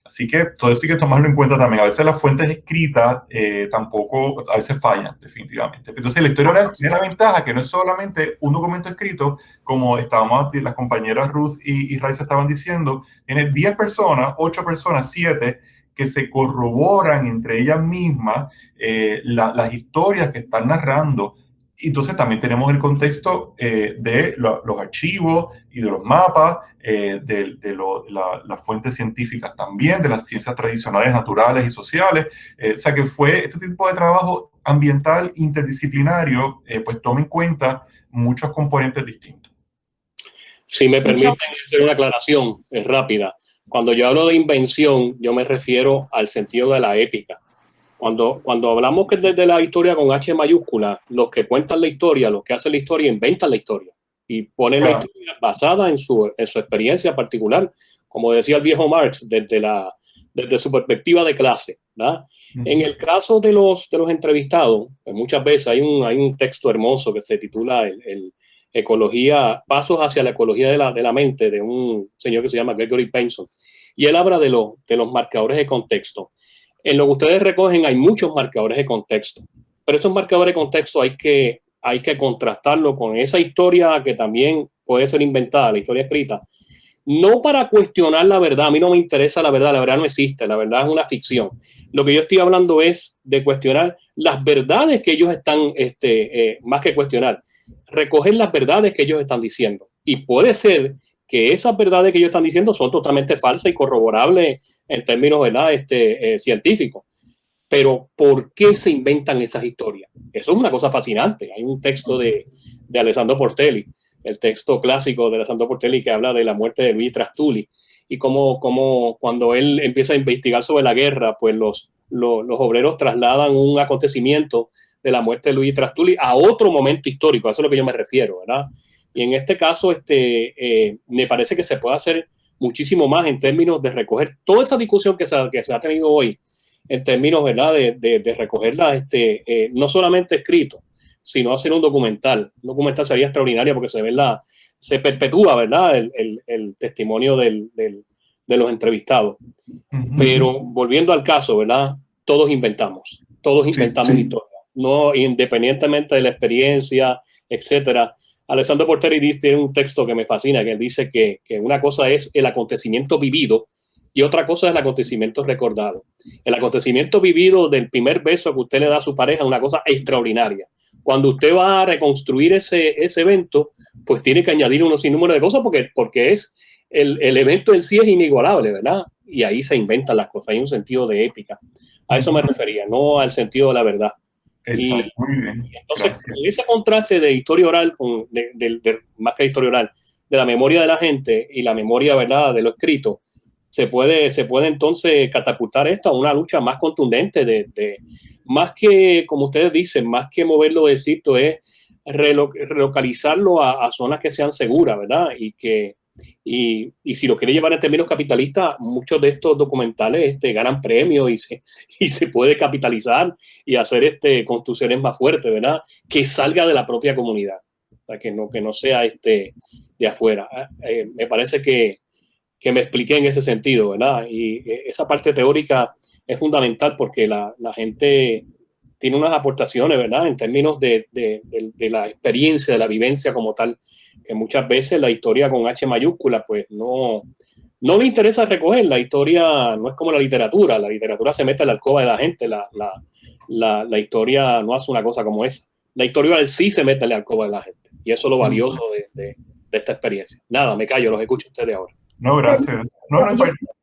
Así que todo eso hay que tomarlo en cuenta también. A veces las fuentes escritas tampoco, a veces fallan, definitivamente. Entonces la historia oral tiene la ventaja que no es solamente un documento escrito, como estábamos, las compañeras Ruth y Raiza estaban diciendo, tiene 10 personas, 8 personas, 7, que se corroboran entre ellas mismas las historias que están narrando. Entonces también tenemos el contexto de los archivos y de los mapas, las fuentes científicas también, de las ciencias tradicionales, naturales y sociales. O sea que fue este tipo de trabajo ambiental interdisciplinario, pues toma en cuenta muchos componentes distintos. Si me permiten hacer una aclaración rápida. Cuando yo hablo de invención, yo me refiero al sentido de la épica. Cuando hablamos que desde la historia con H mayúscula, los que cuentan la historia, los que hacen la historia, inventan la historia y ponen la historia basada en su experiencia particular, como decía el viejo Marx, desde su perspectiva de clase, ¿verdad? En el caso de los entrevistados, pues muchas veces hay un texto hermoso que se titula Ecología, Pasos hacia la ecología de la mente, de un señor que se llama Gregory Bateson, y él habla de los marcadores de contexto. En lo que ustedes recogen hay muchos marcadores de contexto, pero esos marcadores de contexto hay que contrastarlo con esa historia que también puede ser inventada, la historia escrita, no para cuestionar la verdad. A mí no me interesa la verdad no existe, la verdad es una ficción. Lo que yo estoy hablando es de cuestionar las verdades que ellos están, más que cuestionar, recoger las verdades que ellos están diciendo. Y puede ser que esas verdades que ellos están diciendo son totalmente falsas y corroborables en términos, ¿verdad? Científicos. Pero ¿por qué se inventan esas historias? Eso es una cosa fascinante. Hay un texto de Alessandro Portelli, el texto clásico de Alessandro Portelli, que habla de la muerte de Luigi Trastulli y cómo cuando él empieza a investigar sobre la guerra, pues los obreros trasladan un acontecimiento de la muerte de Luigi Trastulli a otro momento histórico. A eso es a lo que yo me refiero, ¿verdad? Y en este caso, me parece que se puede hacer muchísimo más en términos de recoger toda esa discusión que se ha tenido hoy, en términos, ¿verdad?, de recogerla, no solamente escrito, sino hacer un documental. Un documental sería extraordinario porque se perpetúa, ¿verdad?, el testimonio de los entrevistados. Pero volviendo al caso, ¿verdad?, todos inventamos historia, no, independientemente de la experiencia, etcétera. Alessandro Portelli tiene un texto que me fascina, que él dice que una cosa es el acontecimiento vivido y otra cosa es el acontecimiento recordado. El acontecimiento vivido del primer beso que usted le da a su pareja es una cosa extraordinaria. Cuando usted va a reconstruir ese evento, pues tiene que añadir unos sinnúmero de cosas porque es el evento en sí es inigualable, ¿verdad? Y ahí se inventan las cosas, hay un sentido de épica. A eso me refería, no al sentido de la verdad. Exacto, muy bien. Entonces, en ese contraste de historia oral, más que historia oral, de la memoria de la gente y la memoria, ¿verdad?, de lo escrito, se puede entonces catapultar esto a una lucha más contundente, más que, como ustedes dicen, más que moverlo del sitio, es relocalizarlo a zonas que sean seguras, ¿verdad? Y si lo quiere llevar en términos capitalistas, muchos de estos documentales ganan premios y se puede capitalizar y hacer construcciones más fuertes, ¿verdad? Que salga de la propia comunidad, o sea, que no sea de afuera. Me parece que me expliqué en ese sentido, ¿verdad? Y esa parte teórica es fundamental porque la gente tiene unas aportaciones, ¿verdad?, en términos de la experiencia, de la vivencia como tal, que muchas veces la historia con H mayúscula, pues no le interesa recoger. La historia no es como la literatura se mete en la alcoba de la gente, la historia no hace una cosa como esa. La historia sí se mete en la alcoba de la gente, y eso es lo valioso de esta experiencia. Nada, me callo, los escucho ustedes ahora. No, gracias.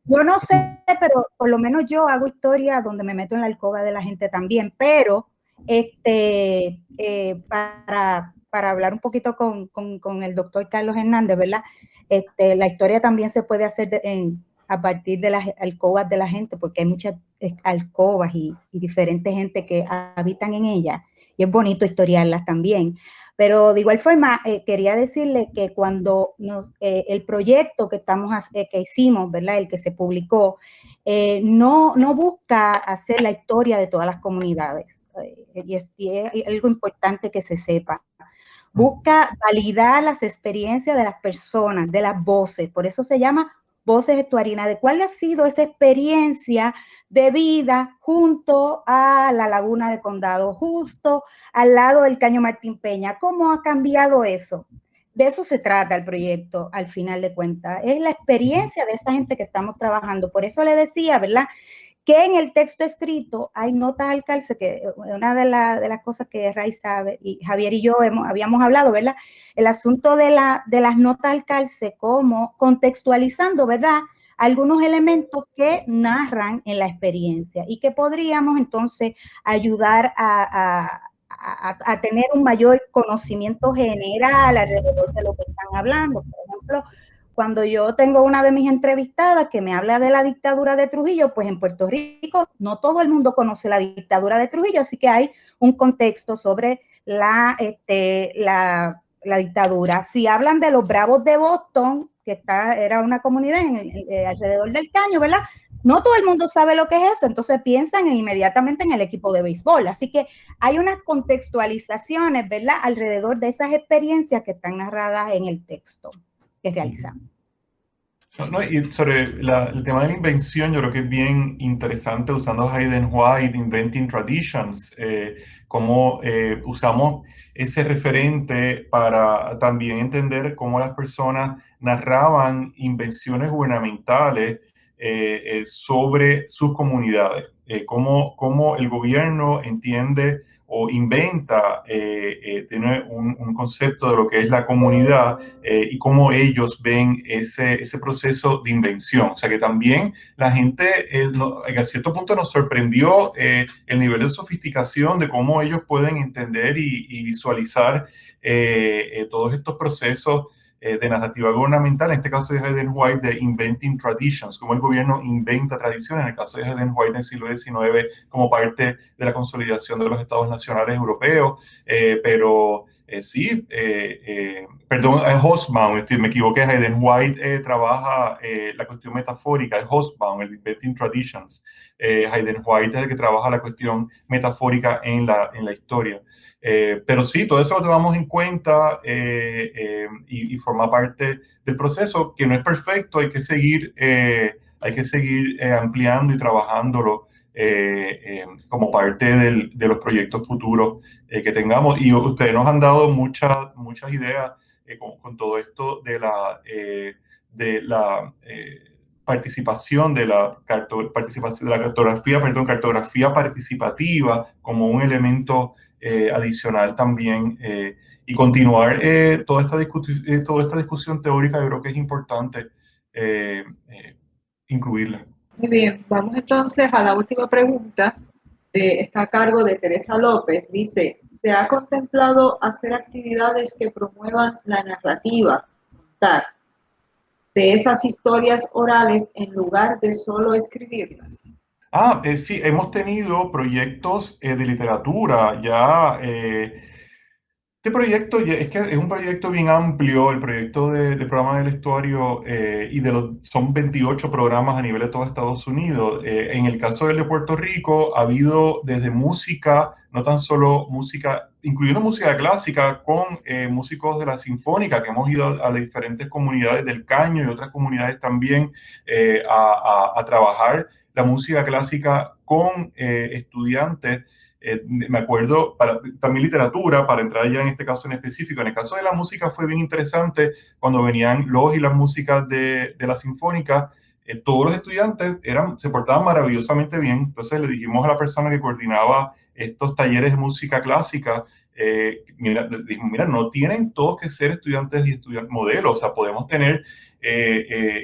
Yo no sé, pero por lo menos yo hago historia donde me meto en la alcoba de la gente también, pero para para hablar un poquito con el doctor Carlos Hernández, ¿verdad? La historia también se puede hacer a partir de las alcobas de la gente, porque hay muchas alcobas y diferentes gente que habitan en ellas, y es bonito historiarlas también. Pero de igual forma, quería decirle que cuando el proyecto que hicimos, ¿verdad? El que se publicó, no busca hacer la historia de todas las comunidades, y es algo importante que se sepa. Busca validar las experiencias de las personas, de las voces, por eso se llama Voces Estuarinas, de cuál ha sido esa experiencia de vida junto a la Laguna de Condado, justo al lado del Caño Martín Peña. ¿Cómo ha cambiado eso? De eso se trata el proyecto, al final de cuentas. Es la experiencia de esa gente que estamos trabajando. Por eso le decía, ¿verdad?, que en el texto escrito hay notas al calce, que una de las cosas que Raiza y Javier y yo habíamos hablado, ¿verdad? El asunto de las notas al calce, como contextualizando, ¿verdad?, algunos elementos que narran en la experiencia y que podríamos entonces ayudar a tener un mayor conocimiento general alrededor de lo que están hablando. Por ejemplo, cuando yo tengo una de mis entrevistadas que me habla de la dictadura de Trujillo, pues en Puerto Rico no todo el mundo conoce la dictadura de Trujillo, así que hay un contexto sobre la dictadura. Si hablan de los Bravos de Boston, que era una comunidad alrededor del Caño, ¿verdad? No todo el mundo sabe lo que es eso, entonces piensan inmediatamente en el equipo de béisbol. Así que hay unas contextualizaciones, ¿verdad?, alrededor de esas experiencias que están narradas en el texto que realizamos. Y sobre el tema de la invención, yo creo que es bien interesante usando Hayden White, Inventing Traditions, cómo usamos ese referente para también entender cómo las personas narraban invenciones gubernamentales sobre sus comunidades, cómo el gobierno entiende o inventa, tiene un concepto de lo que es la comunidad y cómo ellos ven ese proceso de invención. O sea que también la gente a cierto punto nos sorprendió el nivel de sofisticación de cómo ellos pueden entender y visualizar todos estos procesos de narrativa gubernamental, en este caso de Hayden White, de Inventing Traditions, cómo el gobierno inventa tradiciones, en el caso de Hayden White en el siglo XIX, como parte de la consolidación de los estados nacionales europeos, perdón, Hobsbawm, me equivoqué, Hayden White trabaja la cuestión metafórica, es Hobsbawm, el Inventing Traditions. Hayden White es el que trabaja la cuestión metafórica en la historia. Pero sí, todo eso lo tomamos en cuenta y forma parte del proceso, que no es perfecto, hay que seguir ampliando y trabajándolo como parte de los proyectos futuros que tengamos. Y ustedes nos han dado muchas ideas con todo esto de la participación de la cartografía participativa como un elemento adicional también, y continuar toda esta discusión teórica. Yo creo que es importante incluirla. Muy bien, vamos entonces a la última pregunta. Está a cargo de Teresa López. Dice, ¿se ha contemplado hacer actividades que promuevan la narrativa, contar, de esas historias orales en lugar de solo escribirlas? Sí, hemos tenido proyectos de literatura ya. Este proyecto es que es un proyecto bien amplio, el proyecto de programa del estuario, son 28 programas a nivel de todo Estados Unidos. En el caso del de Puerto Rico ha habido desde música, no tan solo música, incluyendo música clásica, con músicos de la Sinfónica, que hemos ido a las diferentes comunidades del Caño y otras comunidades también a trabajar la música clásica con estudiantes. Me acuerdo, también literatura, para entrar ya en este caso en específico. En el caso de la música fue bien interesante cuando venían los y las músicas de la Sinfónica. Todos los estudiantes se portaban maravillosamente bien. Entonces le dijimos a la persona que coordinaba estos talleres de música clásica, mira, no tienen todos que ser estudiantes y modelos. O sea, podemos tener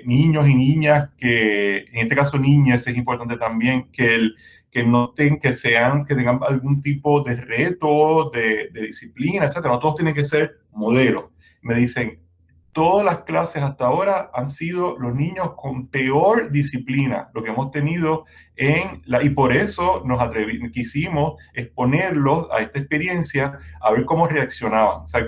niños y niñas que, en este caso niñas, es importante también que tengan algún tipo de reto, de disciplina, etcétera. No todos tienen que ser modelos. Me dicen, todas las clases hasta ahora han sido los niños con peor disciplina, lo que hemos tenido y por eso quisimos exponerlos a esta experiencia, a ver cómo reaccionaban. O sea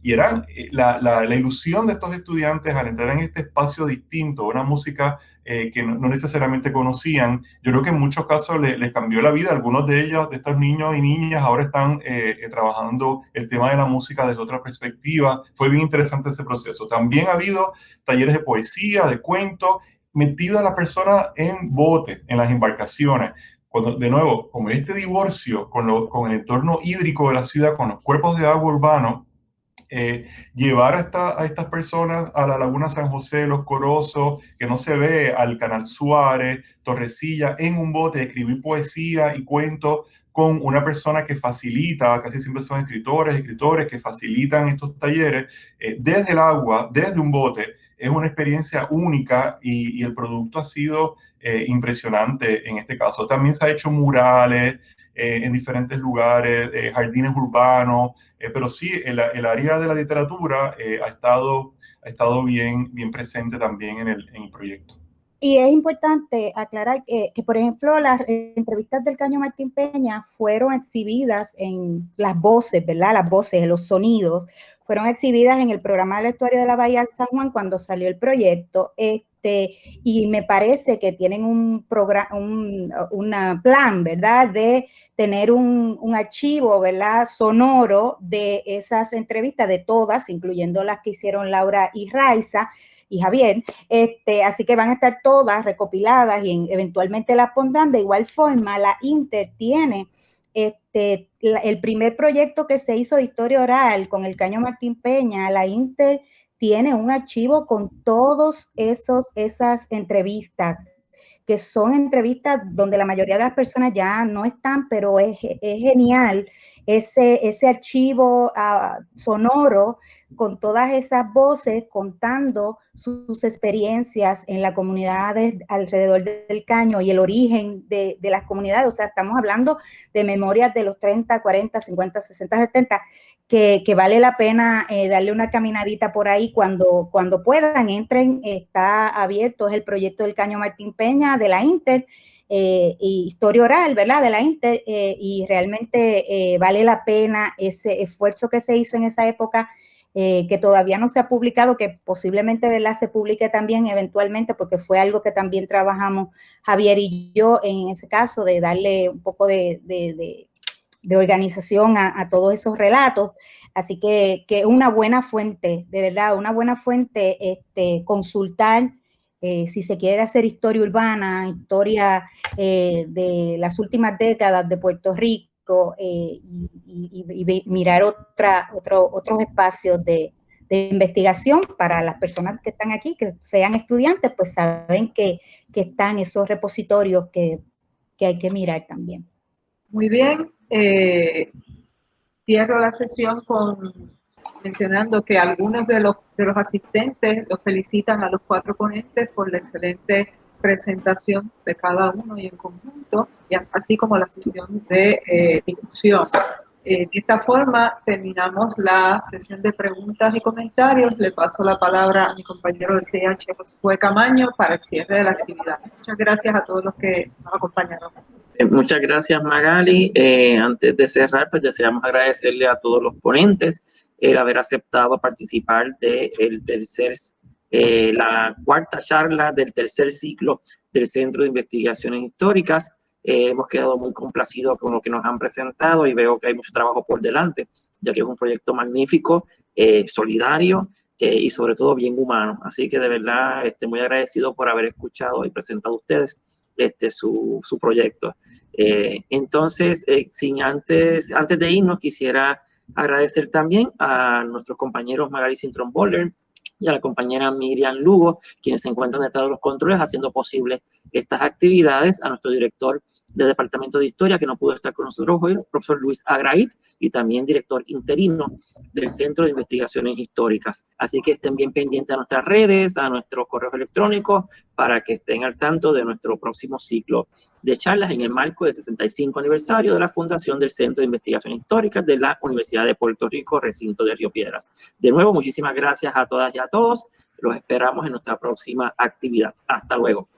y era la ilusión de estos estudiantes al entrar en este espacio distinto, una música que no necesariamente conocían. Yo creo que en muchos casos les cambió la vida. Algunos de ellos, de estos niños y niñas, ahora están trabajando el tema de la música desde otra perspectiva. Fue bien interesante ese proceso. También ha habido talleres de poesía, de cuentos, metido a la persona en bote, en las embarcaciones. Cuando, de nuevo, como este divorcio con el entorno hídrico de la ciudad, con los cuerpos de agua urbanos, llevar a estas personas a la Laguna San José, Los Corozos, que no se ve, al Canal Suárez, Torrecilla, en un bote, escribir poesía y cuentos con una persona que facilita, casi siempre son escritores que facilitan estos talleres desde el agua, desde un bote. Es una experiencia única y el producto ha sido impresionante en este caso. También se ha hecho murales en diferentes lugares, jardines urbanos, pero sí, el área de la literatura ha estado bien presente también en el proyecto. Y es importante aclarar que, por ejemplo, las entrevistas del Caño Martín Peña fueron exhibidas en las voces, ¿verdad? Las voces, los sonidos, fueron exhibidas en el programa del Estuario de la Bahía de San Juan cuando salió el proyecto. Y me parece que tienen un plan, ¿verdad? De tener un archivo, ¿verdad? Sonoro de esas entrevistas, de todas, incluyendo las que hicieron Laura y Raiza y Javier, así que van a estar todas recopiladas y eventualmente las pondrán. De igual forma, la Inter tiene el primer proyecto que se hizo de historia oral con el Caño Martín Peña. La Inter tiene un archivo con todas esas entrevistas, que son entrevistas donde la mayoría de las personas ya no están, pero es genial ese archivo sonoro con todas esas voces contando sus experiencias en la comunidad alrededor del Caño y el origen de las comunidades. O sea, estamos hablando de memorias de los 30, 40, 50, 60, 70, que vale la pena darle una caminadita por ahí cuando puedan. Entren, está abierto, es el proyecto del Caño Martín Peña de la Inter, y historia oral, ¿verdad? De la Inter, y realmente vale la pena ese esfuerzo que se hizo en esa época, que todavía no se ha publicado, que posiblemente, ¿verdad?, se publique también eventualmente, porque fue algo que también trabajamos Javier y yo en ese caso, de darle un poco de organización a todos esos relatos. Así que una buena fuente, de verdad, una buena fuente, consultar si se quiere hacer historia urbana, historia de las últimas décadas de Puerto Rico, y mirar otros espacios de investigación para las personas que están aquí, que sean estudiantes, pues saben que están esos repositorios que hay que mirar también. Muy bien. Cierro la sesión mencionando que algunos de los asistentes los felicitan a los 4 ponentes por la excelente presentación de cada uno y en conjunto, así como la sesión de discusión. De esta forma terminamos la sesión de preguntas y comentarios. Le paso la palabra a mi compañero del CIH, Josué Camaño, para el cierre de la actividad. Muchas gracias a todos los que nos acompañaron. Muchas gracias, Magali. Antes de cerrar, pues deseamos agradecerle a todos los ponentes el haber aceptado participar de la 4ª charla del tercer ciclo del Centro de Investigaciones Históricas. Hemos quedado muy complacidos con lo que nos han presentado y veo que hay mucho trabajo por delante, ya que es un proyecto magnífico, solidario y sobre todo bien humano. Así que de verdad muy agradecido por haber escuchado y presentado a ustedes su proyecto. Entonces, antes de irnos, quisiera agradecer también a nuestros compañeros Magali Sintron-Boller y a la compañera Miriam Lugo, quienes se encuentran detrás de los controles haciendo posible estas actividades, a nuestro director del Departamento de Historia, que no pudo estar con nosotros hoy, el profesor Luis Agraiz, y también director interino del Centro de Investigaciones Históricas. Así que estén bien pendientes a nuestras redes, a nuestros correos electrónicos, para que estén al tanto de nuestro próximo ciclo de charlas en el marco del 75 aniversario de la fundación del Centro de Investigaciones Históricas de la Universidad de Puerto Rico, recinto de Río Piedras. De nuevo, muchísimas gracias a todas y a todos. Los esperamos en nuestra próxima actividad. Hasta luego.